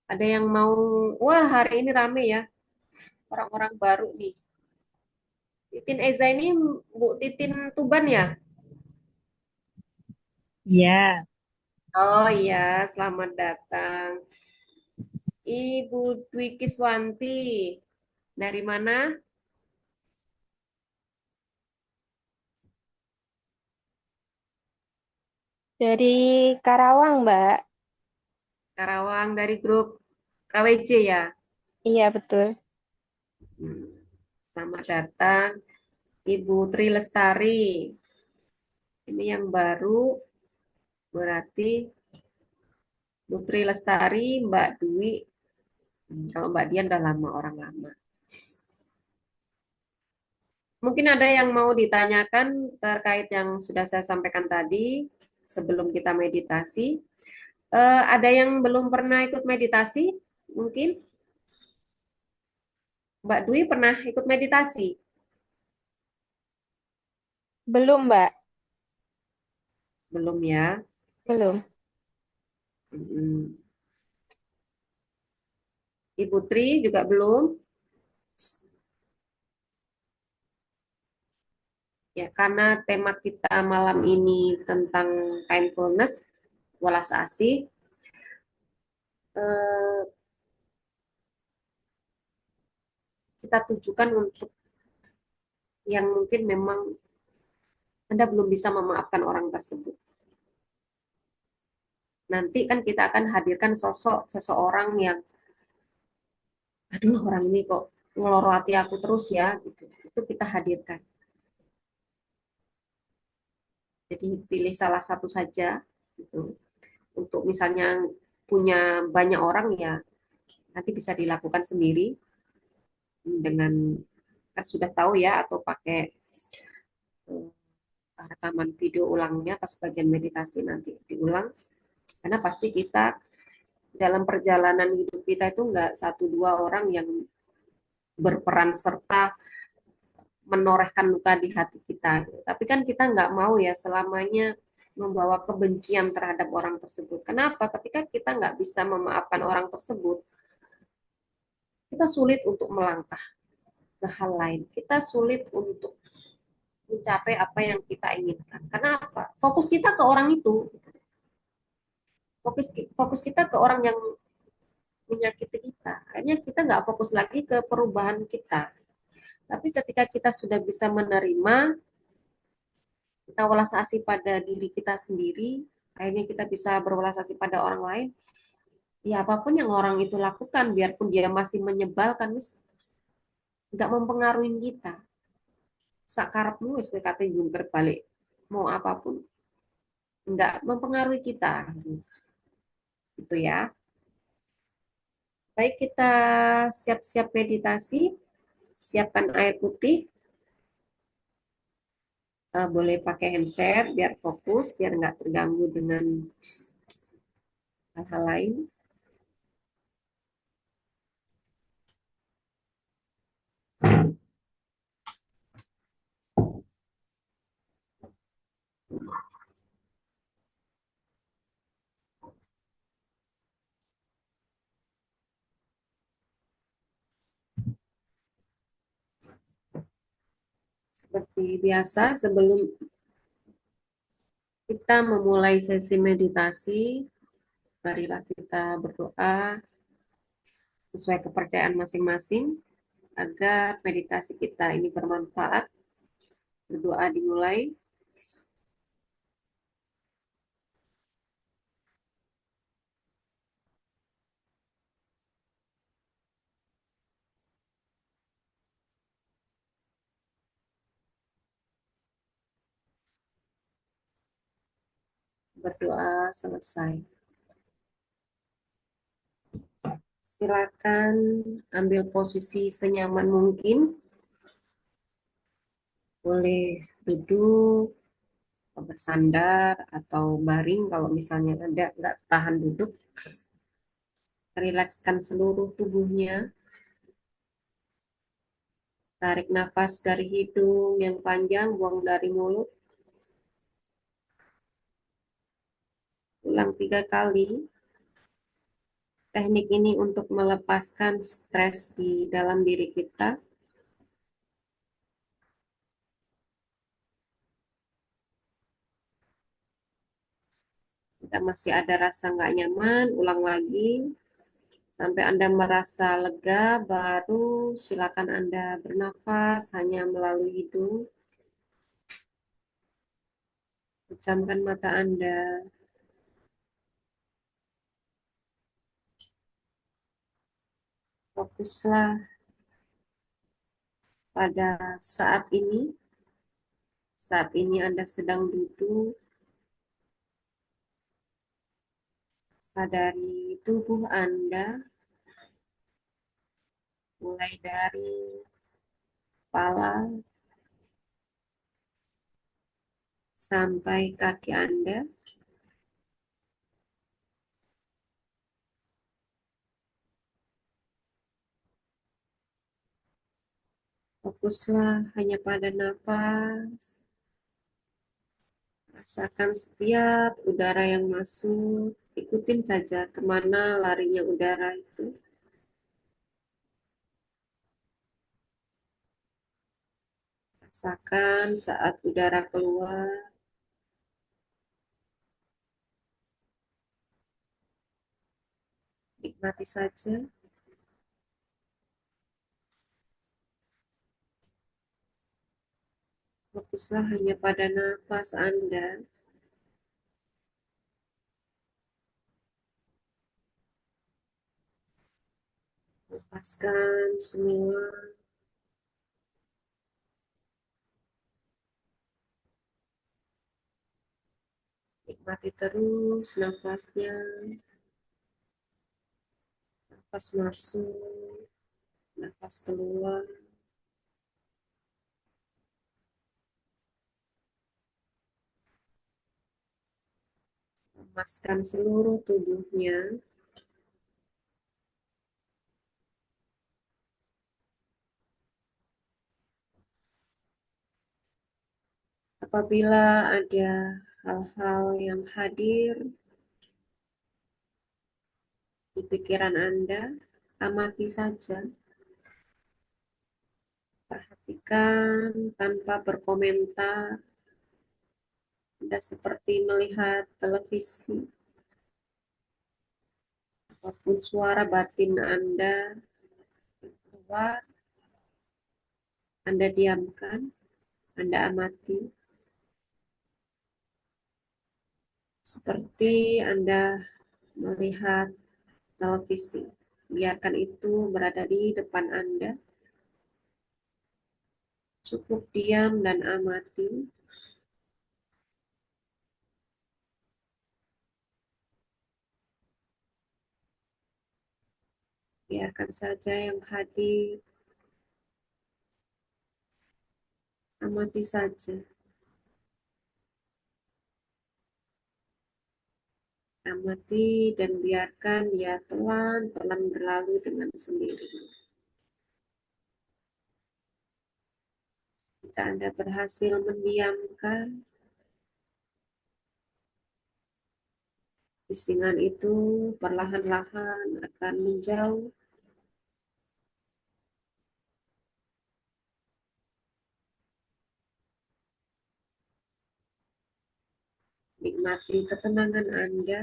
Ada yang mau, wah hari ini rame ya, orang-orang baru nih. Titin Eza ini Bu Titin Tuban ya? Iya, Oh iya, selamat datang. Ibu Dwi Kiswanti, dari mana? dari Karawang, Mbak. Karawang, dari grup KWJ ya? Iya, betul. Hmm, selamat datang. Ibu Tri Lestari, ini yang baru, berarti Bu Tri Lestari, Mbak Dwi. Kalau Mbak Dian udah lama, orang lama. Mungkin ada yang mau ditanyakan terkait yang sudah saya sampaikan tadi sebelum kita meditasi. Ada yang belum pernah ikut meditasi? Mungkin Mbak Dwi pernah ikut meditasi? Belum, Mbak. Belum ya? Belum. Mm. Ibu Tri juga belum. Ya, karena tema kita malam ini tentang mindfulness, welas asih, eh, kita tujukan untuk yang mungkin memang Anda belum bisa memaafkan orang tersebut. Nanti kan kita akan hadirkan sosok seseorang yang, aduh orang ini kok ngeloroti aku terus ya, gitu. Itu kita hadirkan. Jadi pilih salah satu saja, gitu. Untuk misalnya punya banyak orang ya, nanti bisa dilakukan sendiri dengan kan sudah tahu ya, atau pakai eh, rekaman video ulangnya pas bagian meditasi nanti diulang. Karena pasti kita dalam perjalanan hidup kita itu nggak satu dua orang yang berperan serta menorehkan luka di hati kita. Tapi kan kita nggak mau ya selamanya membawa kebencian terhadap orang tersebut. Kenapa? Ketika kita nggak bisa memaafkan orang tersebut, kita sulit untuk melangkah ke hal lain. Kita sulit untuk mencapai apa yang kita inginkan. Karena apa? Fokus kita ke orang itu. Fokus kita ke orang yang menyakiti kita. Akhirnya kita nggak fokus lagi ke perubahan kita. Tapi ketika kita sudah bisa menerima, kita welas asih pada diri kita sendiri, akhirnya kita bisa berwelas asih pada orang lain, ya apapun yang orang itu lakukan, biarpun dia masih menyebalkan, nggak mempengaruhi kita. Sakarepmu wis kate jungker balik, mau apapun, nggak mempengaruhi kita. Itu ya. Baik, kita siap-siap meditasi, siapkan air putih, boleh pakai handset biar fokus, biar nggak terganggu dengan hal-hal lain. Seperti biasa, sebelum kita memulai sesi meditasi, marilah kita berdoa sesuai kepercayaan masing-masing agar meditasi kita ini bermanfaat. Berdoa dimulai. Berdoa selesai. Silakan ambil posisi senyaman mungkin. Boleh duduk, bersandar, atau baring kalau misalnya Anda nggak tahan duduk. Rilekskan seluruh tubuhnya. Tarik nafas dari hidung yang panjang, buang dari mulut. Ulang 3 kali. Teknik ini untuk melepaskan stres di dalam diri kita. Jika masih ada rasa nggak nyaman, ulang lagi. Sampai Anda merasa lega, baru silakan Anda bernafas hanya melalui hidung. Pejamkan mata Anda. Fokuslah pada saat ini. Saat ini Anda sedang duduk. Sadari tubuh Anda, mulai dari kepala sampai kaki Anda. Fokuslah hanya pada nafas. Rasakan setiap udara yang masuk. Ikutin saja kemana larinya udara itu. Rasakan saat udara keluar. Nikmati saja. Fokuslah hanya pada nafas Anda. Lepaskan semua. Nikmati terus nafasnya. Nafas masuk, nafas keluar. Lemaskan seluruh tubuhnya. Apabila ada hal-hal yang hadir di pikiran Anda, amati saja. Perhatikan tanpa berkomentar. Anda seperti melihat televisi. Apapun suara batin Anda keluar, Anda diamkan, Anda amati. Seperti Anda melihat televisi. Biarkan itu berada di depan Anda. Cukup diam dan amati. Biarkan saja yang hadir. Amati saja. Amati dan biarkan dia pelan-pelan berlalu dengan sendirinya. Jika Anda berhasil mendiamkan, bisingan itu perlahan-lahan akan menjauh. Nikmati ketenangan Anda.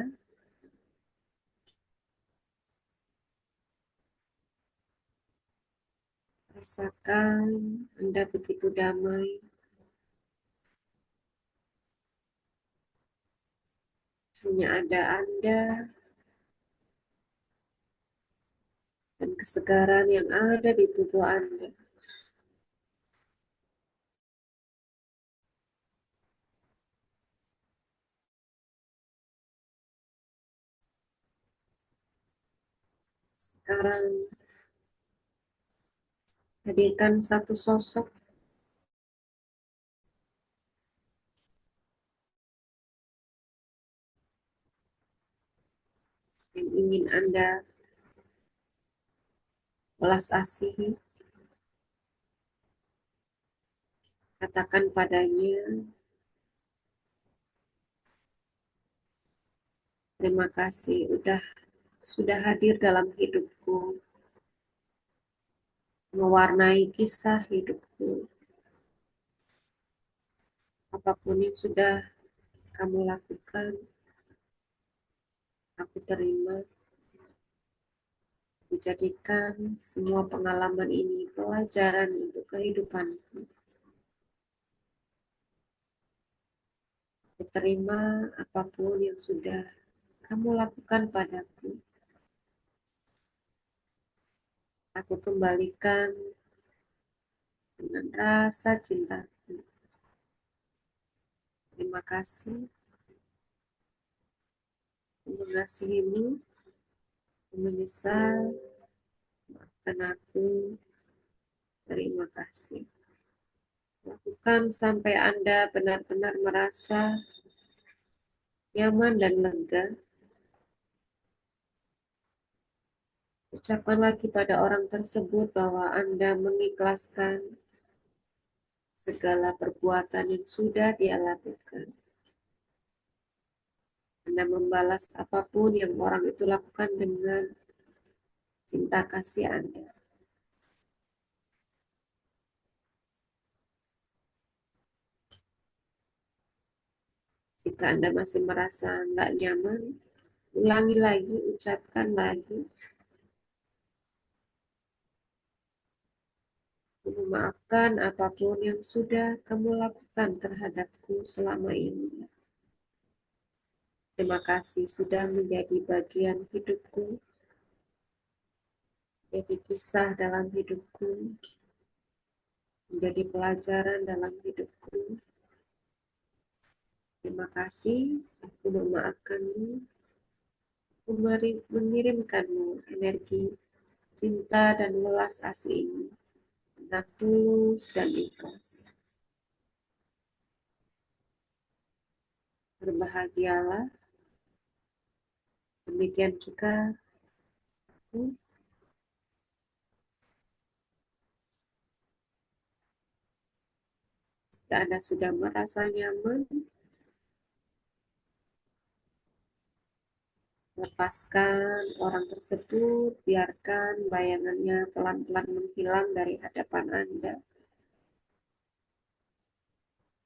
Rasakan Anda begitu damai. Hanya ada Anda dan kesegaran yang ada di tubuh Anda. Sekarang hadirkan satu sosok yang ingin Anda belas asihi. Katakan padanya, terima kasih sudah hadir dalam hidupku, mewarnai kisah hidupku. Apapun yang sudah kamu lakukan, aku terima. Aku jadikan semua pengalaman ini pelajaran untuk kehidupanku. Aku terima apapun yang sudah kamu lakukan padaku. Aku kembalikan dengan rasa cintaku. Terima kasih. Aku mengasihimu. Aku menyesal. Maafkan aku. Terima kasih. Lakukan sampai Anda benar-benar merasa nyaman dan lega. Ucapkan lagi pada orang tersebut bahwa Anda mengikhlaskan segala perbuatan yang sudah dia lakukan. Anda membalas apapun yang orang itu lakukan dengan cinta kasih Anda. Jika Anda masih merasa nggak nyaman, ulangi lagi, ucapkan lagi. Memaafkan apapun yang sudah kamu lakukan terhadapku selama ini. Terima kasih sudah menjadi bagian hidupku, jadi kisah dalam hidupku, menjadi pelajaran dalam hidupku. Terima kasih, aku memaafkanmu, aku mengirimkanmu energi cinta dan welas asih ini dengan tulus dan ikhlas. Berbahagialah. Demikian juga aku. Jika Anda sudah merasa nyaman, lepaskan orang tersebut, biarkan bayangannya pelan-pelan menghilang dari hadapan Anda.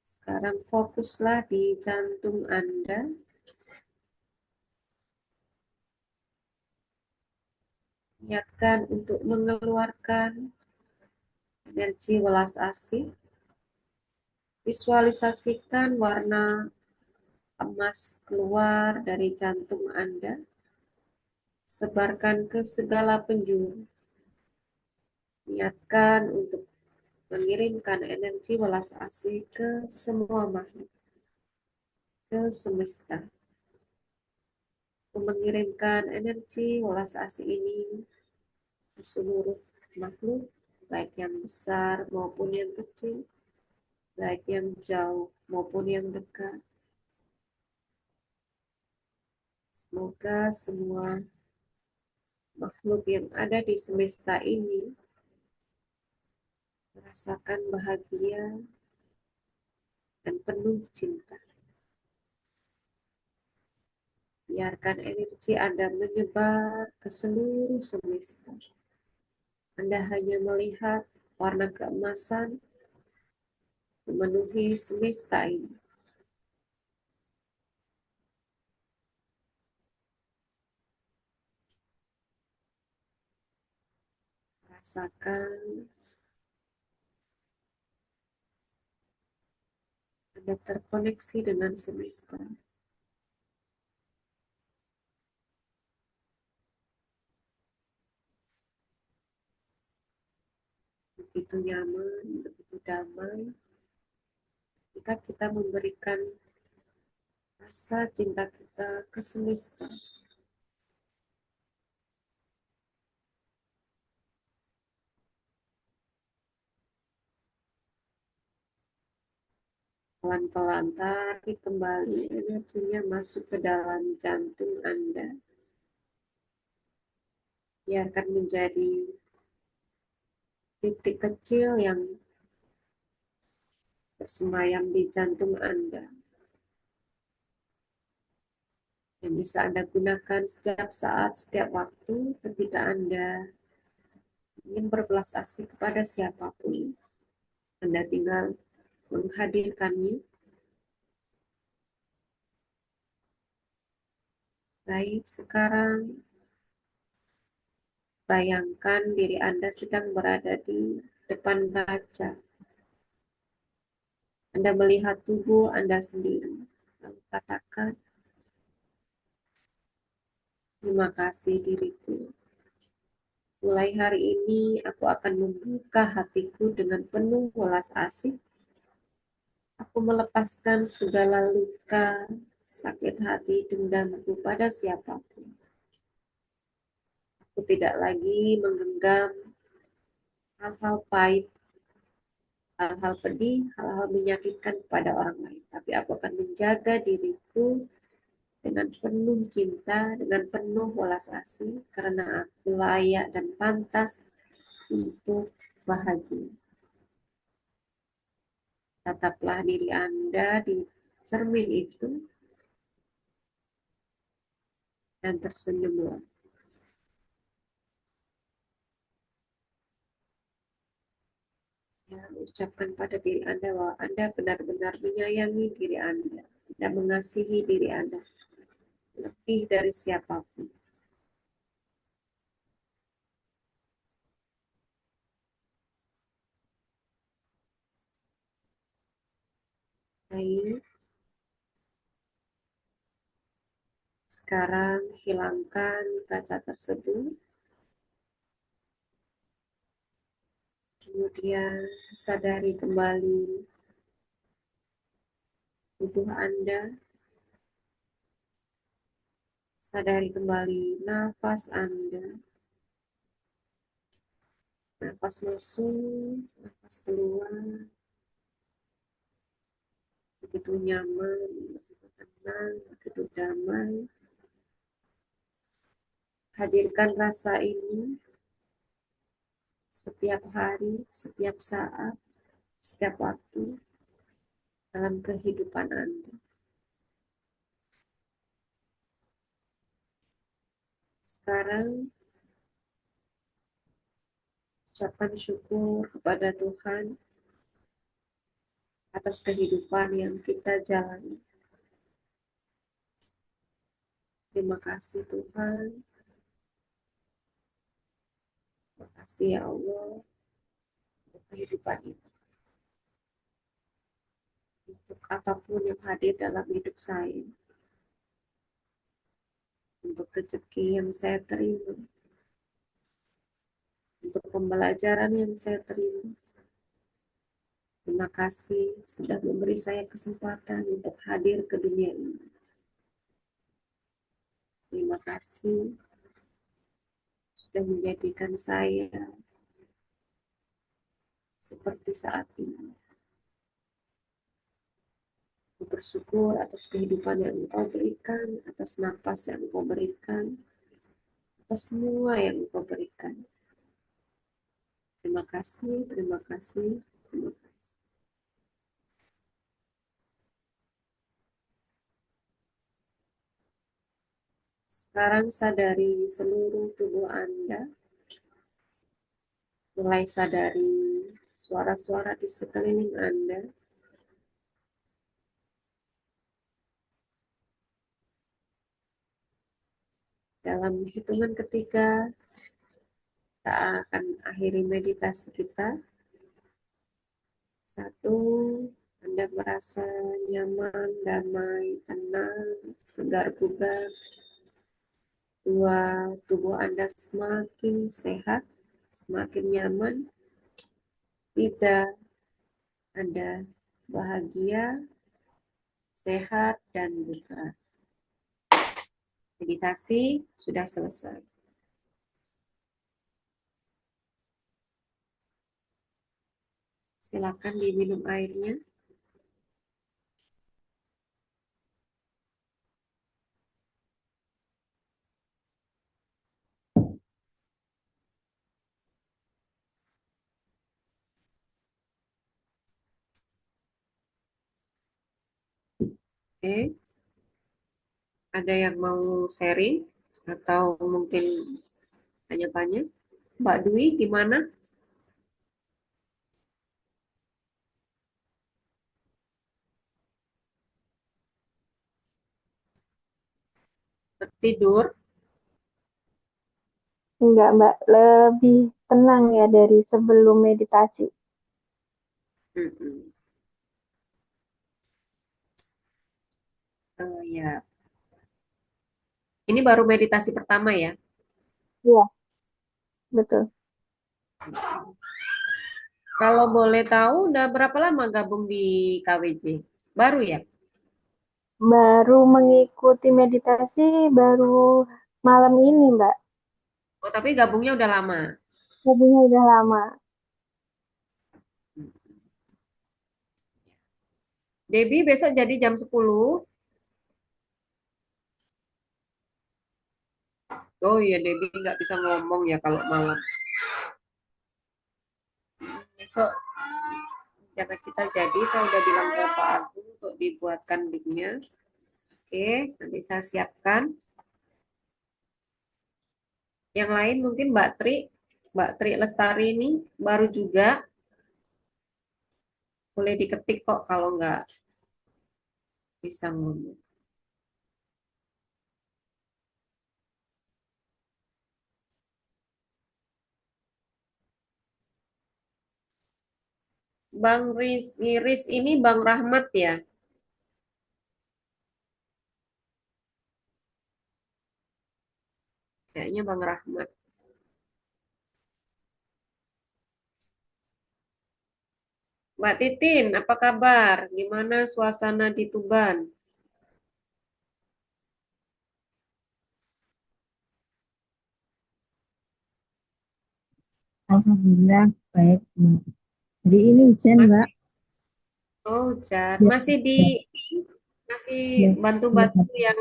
Sekarang fokuslah di jantung Anda. Niatkan untuk mengeluarkan energi welas asih. Visualisasikan warna emas keluar dari jantung Anda. Sebarkan ke segala penjuru. Niatkan untuk mengirimkan energi welas asih ke semua makhluk, ke semesta. Mengirimkan energi welas asih ini ke seluruh makhluk, baik yang besar maupun yang kecil, baik yang jauh maupun yang dekat. Semoga semua makhluk yang ada di semesta ini merasakan bahagia dan penuh cinta. Biarkan energi Anda menyebar ke seluruh semesta. Anda hanya melihat warna keemasan memenuhi semesta ini. Rasakan Anda terkoneksi dengan semesta. Begitu nyaman, begitu damai. Jika kita memberikan rasa cinta kita ke semesta, Pelan-pelan tarik kembali energinya masuk ke dalam jantung Anda. Biarkan menjadi titik kecil yang bersemayam di jantung Anda. Yang bisa Anda gunakan setiap saat, setiap waktu ketika Anda ingin berbelas asih kepada siapapun. Anda tinggal menghadirkannya. Baik, sekarang bayangkan diri Anda sedang berada di depan kaca. Anda melihat tubuh Anda sendiri. Lalu katakan, terima kasih diriku. Mulai hari ini aku akan membuka hatiku dengan penuh welas asih. Aku melepaskan segala luka, sakit hati, dendamku pada siapapun. Aku tidak lagi menggenggam hal-hal pahit, hal-hal pedih, hal-hal menyakitkan kepada orang lain. Tapi aku akan menjaga diriku dengan penuh cinta, dengan penuh welas asih, karena aku layak dan pantas untuk bahagia. Tataplah diri Anda di cermin itu dan tersenyumlah. Ya, ucapkan pada diri Anda bahwa Anda benar-benar menyayangi diri Anda dan mengasihi diri Anda lebih dari siapapun. Baik, sekarang hilangkan kaca tersebut. Kemudian sadari kembali tubuh Anda. Sadari kembali nafas Anda. Nafas masuk, nafas keluar. Begitu nyaman, begitu tenang, begitu damai. Hadirkan rasa ini setiap hari, setiap saat, setiap waktu dalam kehidupan Anda. Sekarang, ucapkan syukur kepada Tuhan atas kehidupan yang kita jalani. Terima kasih Tuhan. Terima kasih ya Allah untuk kehidupan ini. Untuk apapun yang hadir dalam hidup saya. Untuk rezeki yang saya terima. Untuk pembelajaran yang saya terima. Terima kasih sudah memberi saya kesempatan untuk hadir ke dunia ini. Terima kasih sudah menjadikan saya seperti saat ini. Aku bersyukur atas kehidupan yang Engkau berikan, atas napas yang Engkau berikan, atas semua yang Engkau berikan. Terima kasih, terima kasih, terima kasih. Sekarang sadari seluruh tubuh Anda. Mulai sadari suara-suara di sekeliling Anda. Dalam hitungan ketiga, kita akan akhiri meditasi kita. 1, Anda merasa nyaman, damai, tenang, segar bugar. 2, tubuh Anda semakin sehat, semakin nyaman. 3, Anda bahagia, sehat, dan bugar. Meditasi sudah selesai. Silakan diminum airnya. Oke, ada yang mau sharing atau mungkin tanya-tanya? Mbak Dwi, gimana? Tertidur? Enggak, Mbak. Lebih tenang ya dari sebelum meditasi. Mm-mm. Oh ya, ini baru meditasi pertama ya? Iya, betul. Kalau boleh tahu, udah berapa lama gabung di KWJ? Baru ya? Baru mengikuti meditasi baru malam ini, Mbak. Oh, tapi gabungnya udah lama. Hobinya udah lama. Debbie besok jadi jam 10. Oh iya, Debbie nggak bisa ngomong ya kalau malam. Besok karena kita jadi, saya udah bilang ke Pak Agung untuk dibuatkan linknya. Oke, nanti saya siapkan. Yang lain mungkin Mbak Tri Lestari ini baru juga, boleh diketik kok kalau nggak bisa ngomong. Bang Iris ini Bang Rahmat ya? Kayaknya Bang Rahmat. Mbak Titin, apa kabar? Gimana suasana di Tuban? Alhamdulillah baik, Mbak. Jadi ini hujan, Mbak. Masih, oh hujan. Ya, Masih ya, bantu-bantu ya, yang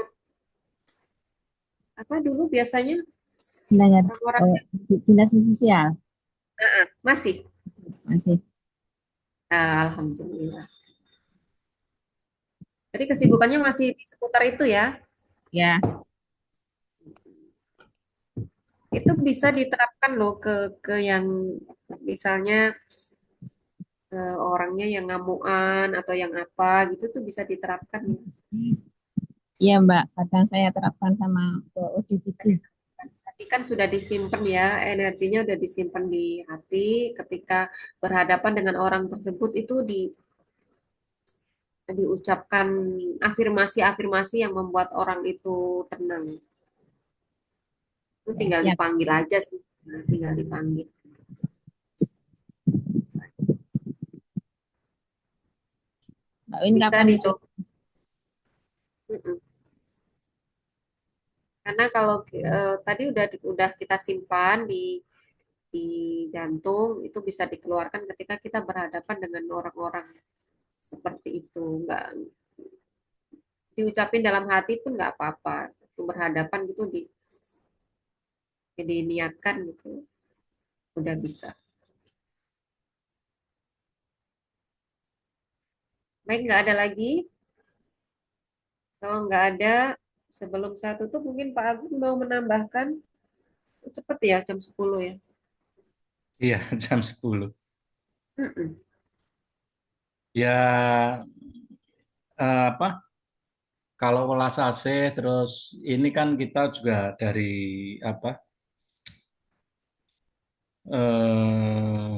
apa dulu biasanya tenaga orang-orang dinas sosial masih. masih. Alhamdulillah. Jadi kesibukannya masih di seputar itu ya. Ya, Itu bisa diterapkan loh ke yang misalnya orangnya yang ngamuan atau yang apa gitu tuh bisa diterapkan ya. iya, Mbak. Kadang saya terapkan sama ke ODPD. Tadi kan sudah disimpan ya, energinya udah disimpan di hati. Ketika berhadapan dengan orang tersebut itu diucapkan afirmasi-afirmasi yang membuat orang itu tenang. Itu Ya, tinggal siap. dipanggil aja sih. Nah, tinggal dipanggil. Mbak Win Bisa kapan itu? dicoba. Mm-mm. Karena kalau tadi udah kita simpan di jantung, itu bisa dikeluarkan ketika kita berhadapan dengan orang-orang seperti itu. Nggak diucapin dalam hati pun nggak apa-apa. Waktu berhadapan gitu diniatkan gitu, udah bisa. Baik, nggak ada lagi. Kalau nggak ada, sebelum saya tutup mungkin Pak Agung mau menambahkan. Cepet ya, jam 10 ya. Iya, jam 10. Mm-mm. Ya, apa? Kalau olah sase, terus ini kan kita juga dari apa? eh,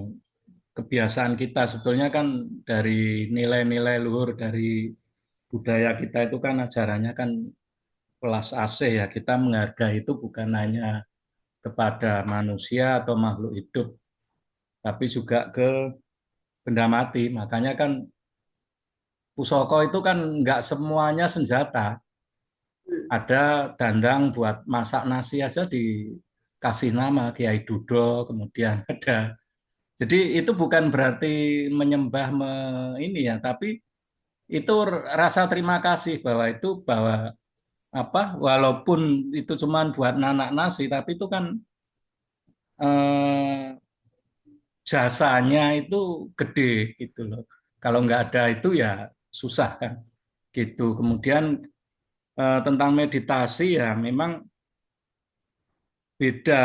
Kebiasaan kita sebetulnya kan dari nilai-nilai luhur dari budaya kita itu kan ajarannya kan welas asih ya. Kita menghargai itu bukan hanya kepada manusia atau makhluk hidup, tapi juga ke benda mati. Makanya kan pusaka itu kan nggak semuanya senjata. Mm. Ada dandang buat masak nasi aja dikasih nama Kiai Dudo, kemudian ada. Jadi itu bukan berarti menyembah ini ya, tapi itu rasa terima kasih bahwa bahwa apa walaupun itu cuma buat nanak nasi, tapi itu kan eh, jasanya itu gede gitu loh. Kalau nggak ada itu ya susah kan. gitu. Kemudian tentang meditasi ya memang beda.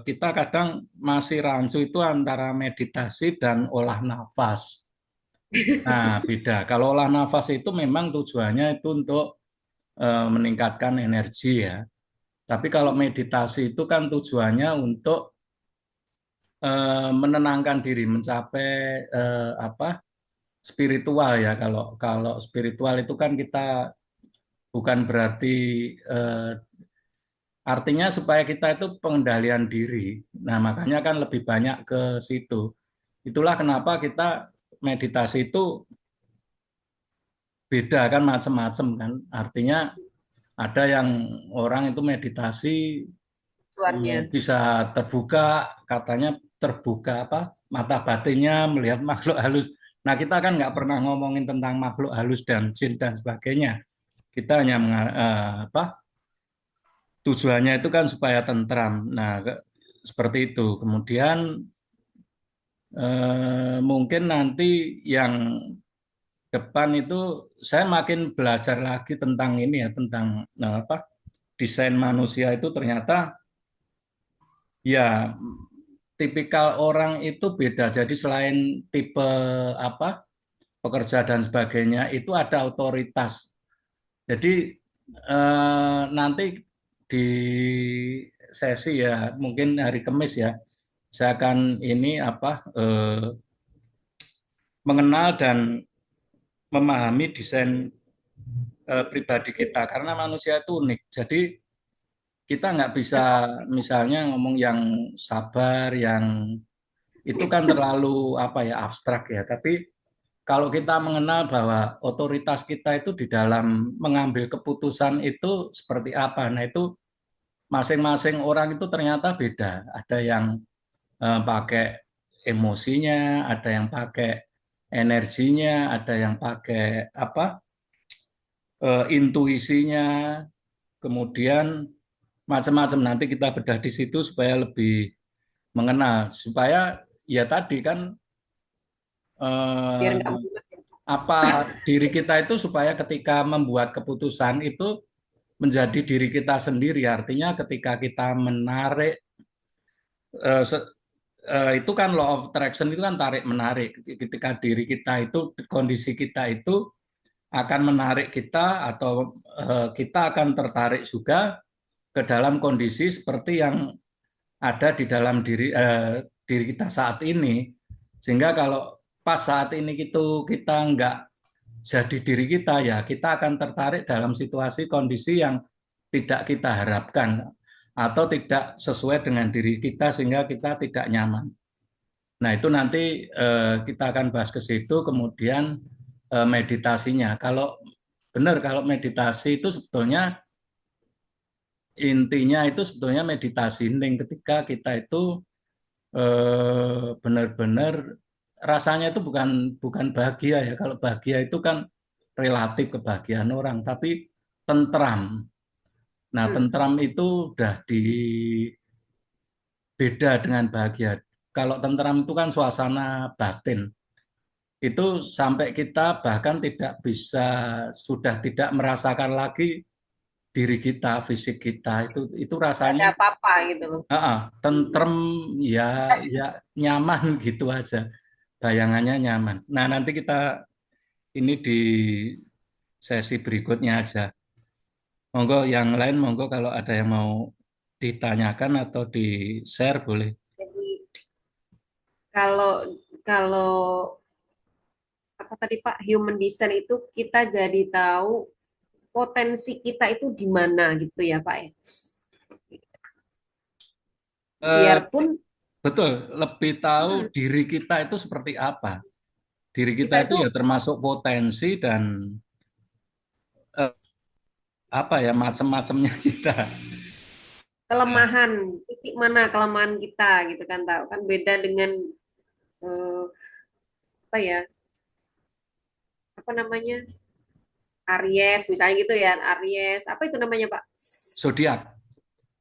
Kita kadang masih rancu itu antara meditasi dan olah nafas. Nah, beda. Kalau olah nafas itu memang tujuannya itu untuk meningkatkan energi ya. Tapi kalau meditasi itu kan tujuannya untuk menenangkan diri, mencapai apa spiritual ya. Kalau kalau spiritual itu kan kita bukan berarti eh, artinya supaya kita itu pengendalian diri. Nah, makanya kan lebih banyak ke situ. Itulah kenapa kita meditasi itu beda kan macam-macam kan. Artinya ada yang orang itu meditasi tujuannya. bisa terbuka, katanya terbuka apa mata batinnya melihat makhluk halus. Nah, kita kan nggak pernah ngomongin tentang makhluk halus dan jin dan sebagainya. Kita hanya apa tujuannya itu kan supaya tentram. Nah, seperti itu. Kemudian mungkin nanti yang depan itu saya makin belajar lagi tentang ini ya, tentang apa desain manusia itu ternyata ya tipikal orang itu beda. Jadi selain tipe apa pekerja dan sebagainya itu ada otoritas. Jadi nanti di sesi ya mungkin hari Kamis ya saya akan ini apa mengenal dan memahami desain pribadi kita karena manusia itu unik. Jadi kita nggak bisa misalnya ngomong yang sabar, yang itu kan terlalu apa ya abstrak ya. Tapi kalau kita mengenal bahwa otoritas kita itu di dalam mengambil keputusan itu seperti apa, nah itu masing-masing orang itu ternyata beda. Ada yang pakai emosinya, ada yang pakai energinya, ada yang pakai apa intuisinya, kemudian macam-macam. Nanti kita bedah di situ supaya lebih mengenal, supaya ya tadi kan Biar nggak eh, bulat ya. apa diri kita itu supaya ketika membuat keputusan itu menjadi diri kita sendiri. Artinya ketika kita menarik eh, itu kan law of attraction itu kan tarik menarik. Ketika diri kita itu kondisi kita itu akan menarik kita atau kita akan tertarik juga ke dalam kondisi seperti yang ada di dalam diri kita saat ini. Sehingga kalau pas saat ini itu kita nggak jadi diri kita, ya kita akan tertarik dalam situasi kondisi yang tidak kita harapkan atau tidak sesuai dengan diri kita sehingga kita tidak nyaman. Nah, itu nanti kita akan bahas ke situ, kemudian meditasinya. Kalau benar, kalau meditasi itu sebetulnya intinya itu sebetulnya meditasi hening ketika kita itu benar-benar rasanya itu bukan bukan bahagia ya. Kalau bahagia itu kan relatif kebahagiaan orang, tapi tentram. Nah, Hmm. tentram itu udah di beda dengan bahagia. Kalau tentram itu kan suasana batin. Itu sampai kita bahkan tidak bisa sudah tidak merasakan lagi diri kita, fisik kita itu Nggak rasanya ada apa-apa gitu loh. tentrem ya ya nyaman gitu aja. Bayangannya nyaman. Nah, nanti kita ini di sesi berikutnya aja. Monggo yang lain monggo kalau ada yang mau ditanyakan atau di-share boleh. Jadi kalau kalau apa tadi Pak, human design itu kita jadi tahu potensi kita itu di mana gitu ya Pak ya. Eh, Biarpun betul, lebih tahu mm, diri kita itu seperti apa. Diri kita kita itu itu ya termasuk potensi dan eh, apa ya macam-macamnya kita. kelemahan, titik mana kelemahan kita gitu kan, tahu kan beda dengan eh, apa ya, apa namanya, Aries misalnya gitu ya, Aries apa itu namanya Pak, Zodiak.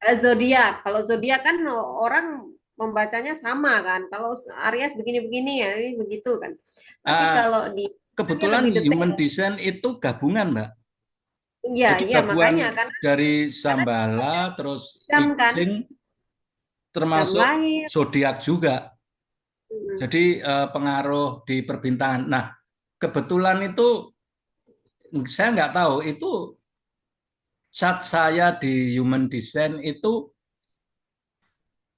Zodiak. Kalau zodiak kan orang membacanya sama kan, kalau Aries begini-begini ya ini begitu kan, tapi Ah, kalau di kebetulan lebih detail. human design itu gabungan, Mbak. Iya, Jadi iya gabungan makanya dari karena Shambhala, terus jam I kan, Ching, jam termasuk lahir. zodiak juga. Mm. Jadi pengaruh di perbintangan. Nah, kebetulan itu saya nggak tahu itu saat saya di human design itu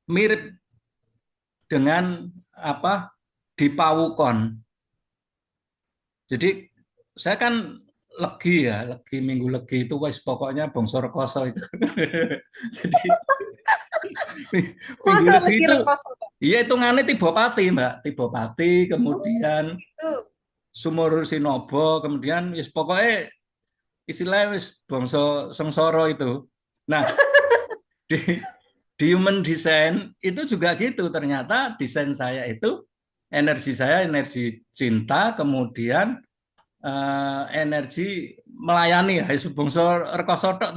mirip dengan apa di Pawukon. Jadi saya kan legi ya, legi minggu legi itu wes pokoknya bangsa rekoso itu. Jadi minggu Masa legi lagi itu rekoso iya hitungannya Tibopati, Mbak. Tibopati, kemudian itu. Sumur Sinobo, kemudian wis pokoknya istilahnya wis bangsa sengsara itu. Nah, di human design itu juga gitu. Ternyata desain saya itu energi saya energi cinta, kemudian energi melayani ya, bangsa rekoso tok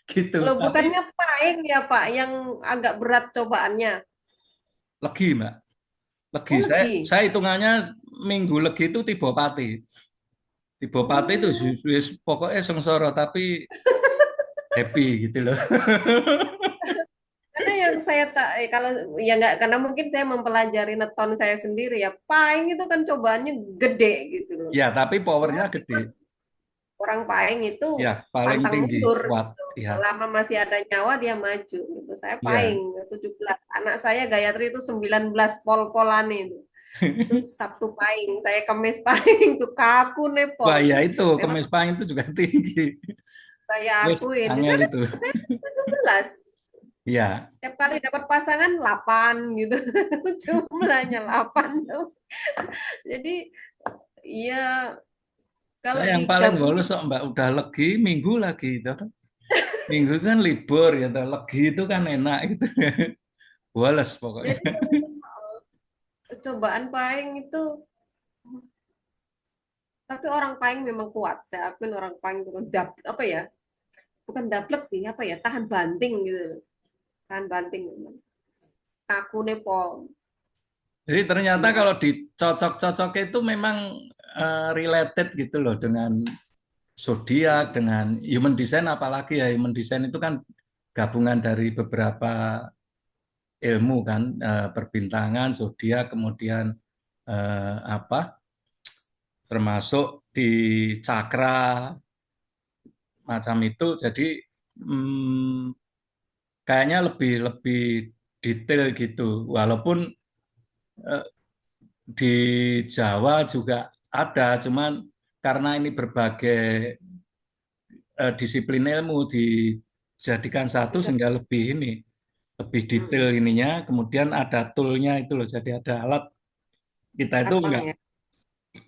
gitu. Loh, Tapi bukannya paing ya Pak, yang agak berat cobaannya. legi, Mbak. Legi. Oh, Saya lagi. hitungannya minggu legi itu Tibopati. Tibopati itu Oh, pokoknya sengsara tapi happy gitu loh. karena yang saya tak, kalau ya nggak, karena mungkin saya mempelajari neton saya sendiri ya. Paing itu kan cobaannya gede gitu loh. Ya, tapi Cuma powernya gede. memang orang paing itu Ya, paling pantang tinggi, mundur kuat. gitu. Ya, Selama masih ada nyawa dia maju gitu. Saya ya. paing 17. Anak saya Gayatri itu 19 pol-polan itu. Itu Sabtu paing, saya Kamis paing tuh kaku Wah, nepong. ya itu, Memang kemis pahing itu juga tinggi. saya Wes, akuin. angel Saya, itu. saya 17. Ya, Tiap kali dapat pasangan 8 gitu. Jumlahnya 8 tuh. Jadi iya, kalau saya yang paling bolos digabungin kok Mbak udah legi minggu lagi itu. Minggu kan libur ya, legi itu kan enak gitu. Boles pokoknya. jadi cobaan paing itu, tapi orang paing memang kuat. Saya akuin orang paing itu apa ya? Bukan daplek sih, apa ya? Tahan banting gitu. Tahan banting memang. Kaku nepong. Jadi ternyata Gimana? kalau dicocok-cocok itu memang related gitu loh dengan zodiak, dengan human design apalagi ya human design itu kan gabungan dari beberapa ilmu kan, perbintangan, zodiak, kemudian apa termasuk di cakra macam itu. Jadi hmm, kayaknya lebih lebih detail gitu. Walaupun eh, di Jawa juga ada, cuman karena ini berbagai disiplin ilmu dijadikan satu Itu. sehingga lebih ini lebih detail Mm-mm. ininya. Kemudian ada toolnya itu loh. Jadi ada alat kita itu Gampang ya.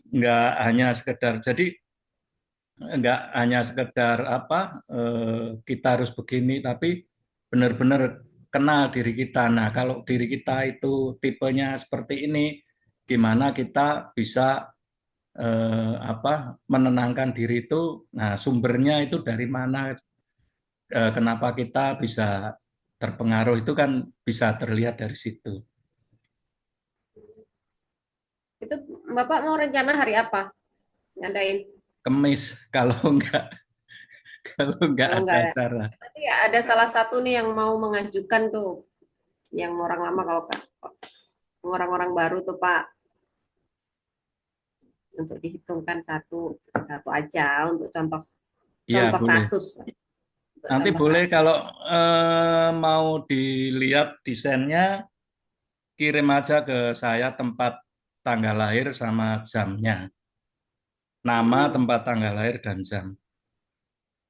nggak hanya sekedar jadi nggak hanya sekedar apa kita harus begini, tapi benar-benar kenal diri kita. Nah, kalau diri kita itu tipenya seperti ini, gimana kita bisa apa menenangkan diri itu? Nah, sumbernya itu dari mana? Kenapa kita bisa terpengaruh itu kan bisa terlihat dari situ. Itu Bapak mau rencana hari apa? Ngadain. Kemis kalau nggak Kalau ada enggak ya. acara. Nanti ya ada salah satu nih yang mau mengajukan tuh. Yang orang lama, kalau orang-orang baru tuh Pak. Untuk dihitungkan satu satu aja untuk contoh Iya, contoh boleh. kasus. Untuk Nanti contoh boleh kasus. kalau mau dilihat desainnya, kirim aja ke saya tempat tanggal lahir sama jamnya. Nama, Hmm. tempat tanggal lahir, dan jam.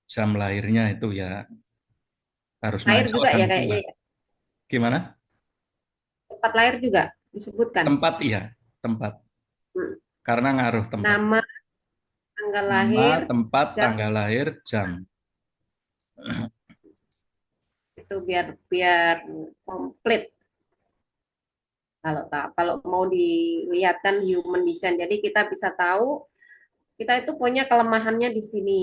Jam lahirnya itu ya harus Lahir nanya juga orang ya tua. kayaknya ya. Gimana? Tempat lahir juga disebutkan. Tempat iya, tempat. Hmm. Karena ngaruh tempat. Nama, tanggal Nama, lahir, tempat, jam, tanggal lahir, jam. itu biar biar komplit. Kalau mau dilihatkan human design, jadi kita bisa tahu kita itu punya kelemahannya di sini.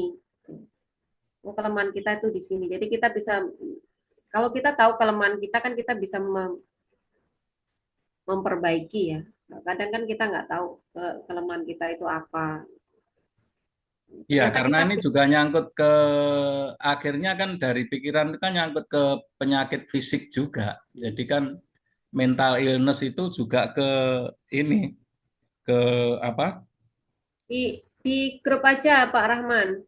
Oh, kelemahan kita itu di sini. Jadi kita bisa, kalau kita tahu kelemahan kita kan kita bisa memperbaiki ya. Kadang kan kita nggak tahu kelemahan kita itu apa. Ya, Ternyata karena kita ini juga nyangkut ke akhirnya kan dari pikiran itu kan nyangkut ke penyakit fisik juga. Jadi kan mental illness itu juga ke ini, ke apa? di grup aja Pak Rahman,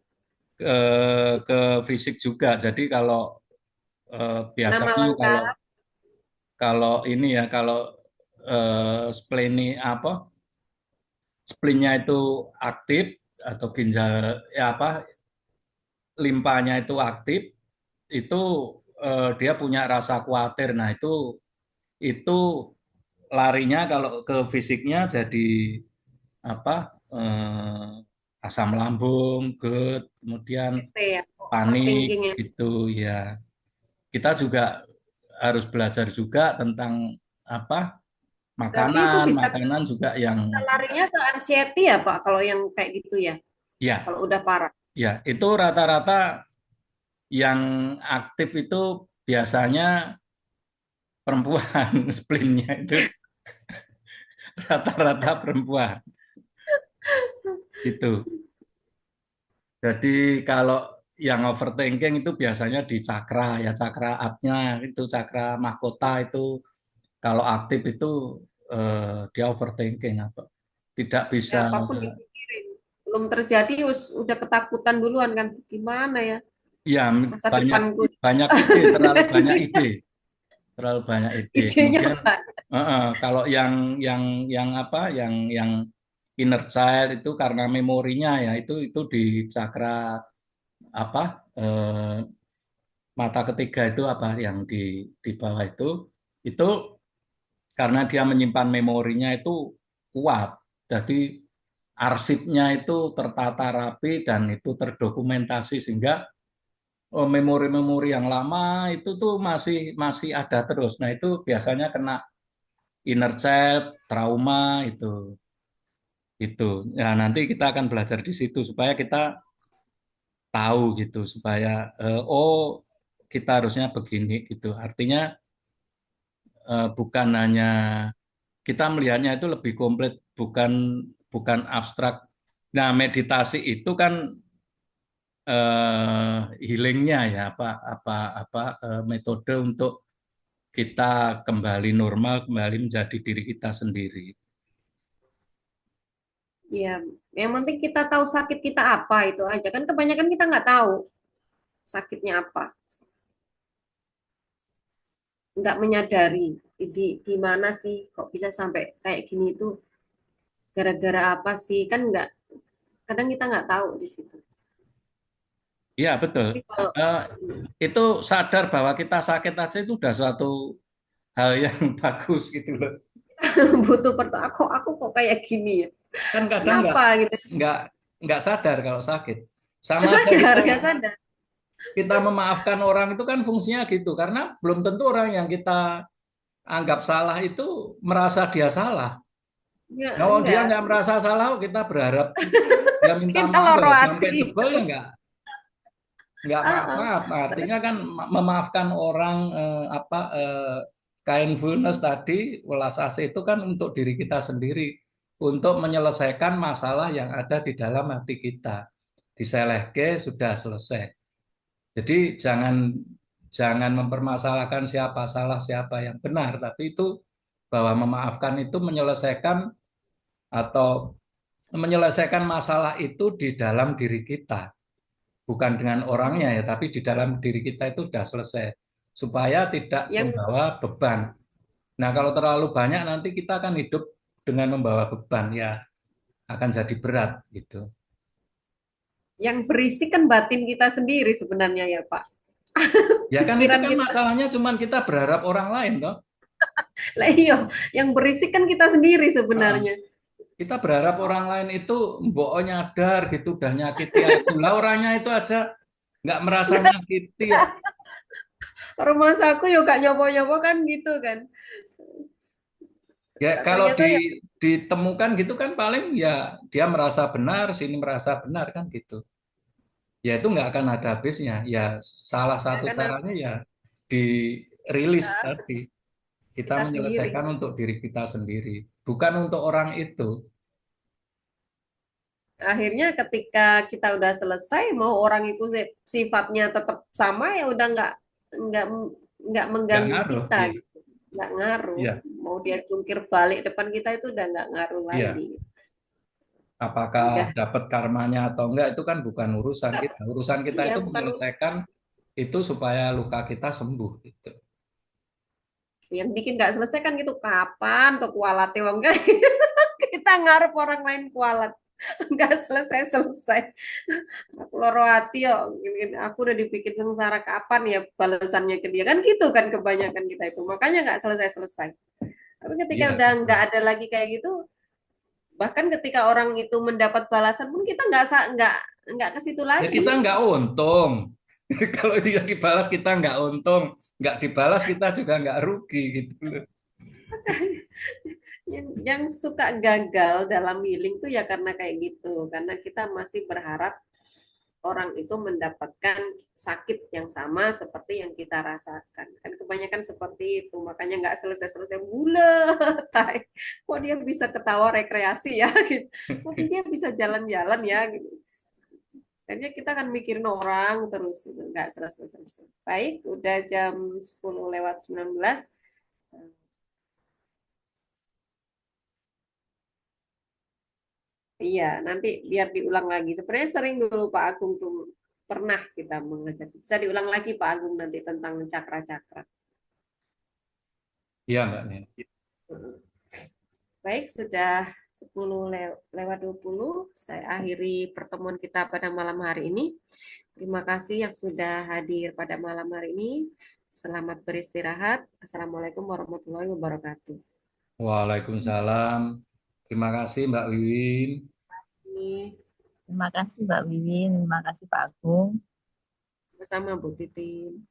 Ke, ke fisik juga. Jadi kalau nama biasanya kalau lengkap. kalau ini ya kalau spleni apa? Splinnya itu aktif atau ginjal ya apa? Limpanya itu aktif, itu dia punya rasa khawatir. Nah, itu larinya kalau ke fisiknya jadi apa? Asam lambung, GERD, kemudian PT ya, panik overthinking ya. itu ya. Kita juga harus belajar juga tentang apa? Berarti itu Makanan, bisa makanan juga yang bisa larinya ke anxiety ya Pak, kalau yang kayak gitu ya, ya, kalau udah parah. ya itu rata-rata yang aktif itu biasanya perempuan, splinnya itu rata-rata perempuan itu. Jadi kalau yang overthinking itu biasanya di cakra ya, cakra up-nya itu cakra mahkota itu kalau aktif itu dia overthinking atau tidak bisa Ya, apapun dipikirin. Belum terjadi udah ketakutan duluan kan. Gimana ya ya masa banyak depanku? banyak ide, terlalu banyak ide, terlalu banyak ide. Idenya Kemudian Pak. kalau yang apa yang inner child itu karena memorinya ya itu di cakra apa mata ketiga itu apa yang di bawah itu karena dia menyimpan memorinya itu kuat. Jadi arsipnya itu tertata rapi dan itu terdokumentasi sehingga memori-memori yang lama itu tuh masih masih ada terus. Nah, itu biasanya kena inner child, trauma itu. Ya, nanti kita akan belajar di situ supaya kita tahu gitu, supaya oh kita harusnya begini gitu. Artinya bukan hanya kita melihatnya itu lebih komplit, bukan bukan abstrak. Nah, meditasi itu kan healingnya ya apa metode untuk kita kembali normal, kembali menjadi diri kita sendiri. Ya, yang penting kita tahu sakit kita apa itu aja. Kan kebanyakan kita nggak tahu sakitnya apa. Nggak menyadari di mana sih kok bisa sampai kayak gini itu gara-gara apa sih? Kan nggak, kadang kita nggak tahu di situ. Iya, betul. Tapi kalau Eh, itu sadar bahwa kita sakit aja itu udah suatu hal yang bagus gitu loh. butuh pertolongan, aku kok kayak gini ya? Kan kadang Kenapa gitu? nggak nggak sadar kalau sakit. Nggak Sama aja sadar, kita nggak sadar. kita memaafkan orang itu kan fungsinya gitu karena belum tentu orang yang kita anggap salah itu merasa dia salah. Nggak, Nah, kalau dia enggak. nggak merasa salah, kita berharap dia minta Kita maaf loro ya sampai hati. sebel ya nggak Heeh. maaf-maaf. Tapi Artinya kan memaafkan orang apa kindfulness tadi, welas asih itu kan untuk diri kita sendiri, untuk menyelesaikan masalah yang ada di dalam hati kita. Diselehke sudah selesai. Jadi jangan mempermasalahkan siapa salah siapa yang benar, tapi itu bahwa memaafkan itu menyelesaikan atau menyelesaikan masalah itu di dalam diri kita, bukan dengan orangnya ya, tapi di dalam diri kita itu sudah selesai, supaya tidak yang membawa beban. Nah, kalau terlalu banyak nanti kita akan hidup dengan membawa beban ya akan jadi berat gitu. yang berisik kan batin kita sendiri sebenarnya ya Pak. Ya kan itu Pikiran kan kita. masalahnya cuman kita berharap orang lain toh. Lah iya, yang berisik kan kita sendiri Nah, sebenarnya. kita berharap orang lain itu mbok nyadar gitu udah nyakiti aku. Lah orangnya itu aja nggak merasa nyakiti ya. Rumah aku ya gak nyopo-nyopo kan gitu kan. Ya kalau Ternyata ya ditemukan gitu kan paling ya dia merasa benar, sini merasa benar kan gitu. Ya itu nggak akan ada habisnya. Ya salah satu kan caranya ya dirilis tadi. Kita kita sendiri. menyelesaikan untuk diri kita sendiri, bukan untuk orang itu. Akhirnya ketika kita udah selesai, mau orang itu sifatnya tetap sama ya udah nggak nggak Nggak mengganggu ngaruh. kita Iya, gitu, nggak ngaruh. iya, Mau dia jungkir balik depan kita itu udah nggak ngaruh iya. lagi. Apakah Udah dapat karmanya atau enggak itu kan bukan urusan nggak, kita. Urusan kita iya itu bukan menyelesaikan urusan. itu supaya luka kita sembuh gitu. Yang bikin nggak selesai kan gitu, kapan tuh kualatnya wong kan? Kita ngarep orang lain kualat, nggak selesai selesai. Aku loro hati yo, aku udah dibikin sengsara, kapan ya balasannya ke dia, kan gitu kan kebanyakan kita itu, makanya nggak selesai selesai. Tapi ketika Iya, udah nggak betul. ada lagi kayak gitu, bahkan ketika orang itu mendapat balasan pun kita nggak ke situ Ya kita lagi. nggak untung. Kalau tidak dibalas kita nggak untung, nggak dibalas kita juga nggak rugi gitu loh. Yang suka gagal dalam healing tuh ya karena kayak gitu, karena kita masih berharap orang itu mendapatkan sakit yang sama seperti yang kita rasakan. Kan kebanyakan seperti itu, makanya nggak selesai-selesai bulat. Kok dia bisa ketawa rekreasi ya gitu. Kok dia bisa jalan-jalan ya gitu. Akhirnya kita akan mikirin orang terus gitu. Nggak selesai-selesai. Baik, udah jam 10 lewat 19. Iya, nanti biar diulang lagi. Sebenarnya sering dulu Pak Agung tuh pernah kita mengajar. Bisa diulang lagi Pak Agung nanti tentang cakra-cakra. Iya Mbak Nia. Baik, sudah 10 lewat 20. Saya akhiri pertemuan kita pada malam hari ini. Terima kasih yang sudah hadir pada malam hari ini. Selamat beristirahat. Assalamualaikum warahmatullahi wabarakatuh. Waalaikumsalam. Terima kasih Mbak Wiwin. Ini Terima kasih Mbak Wiwin, terima kasih Pak Agung. bersama Bu Titin.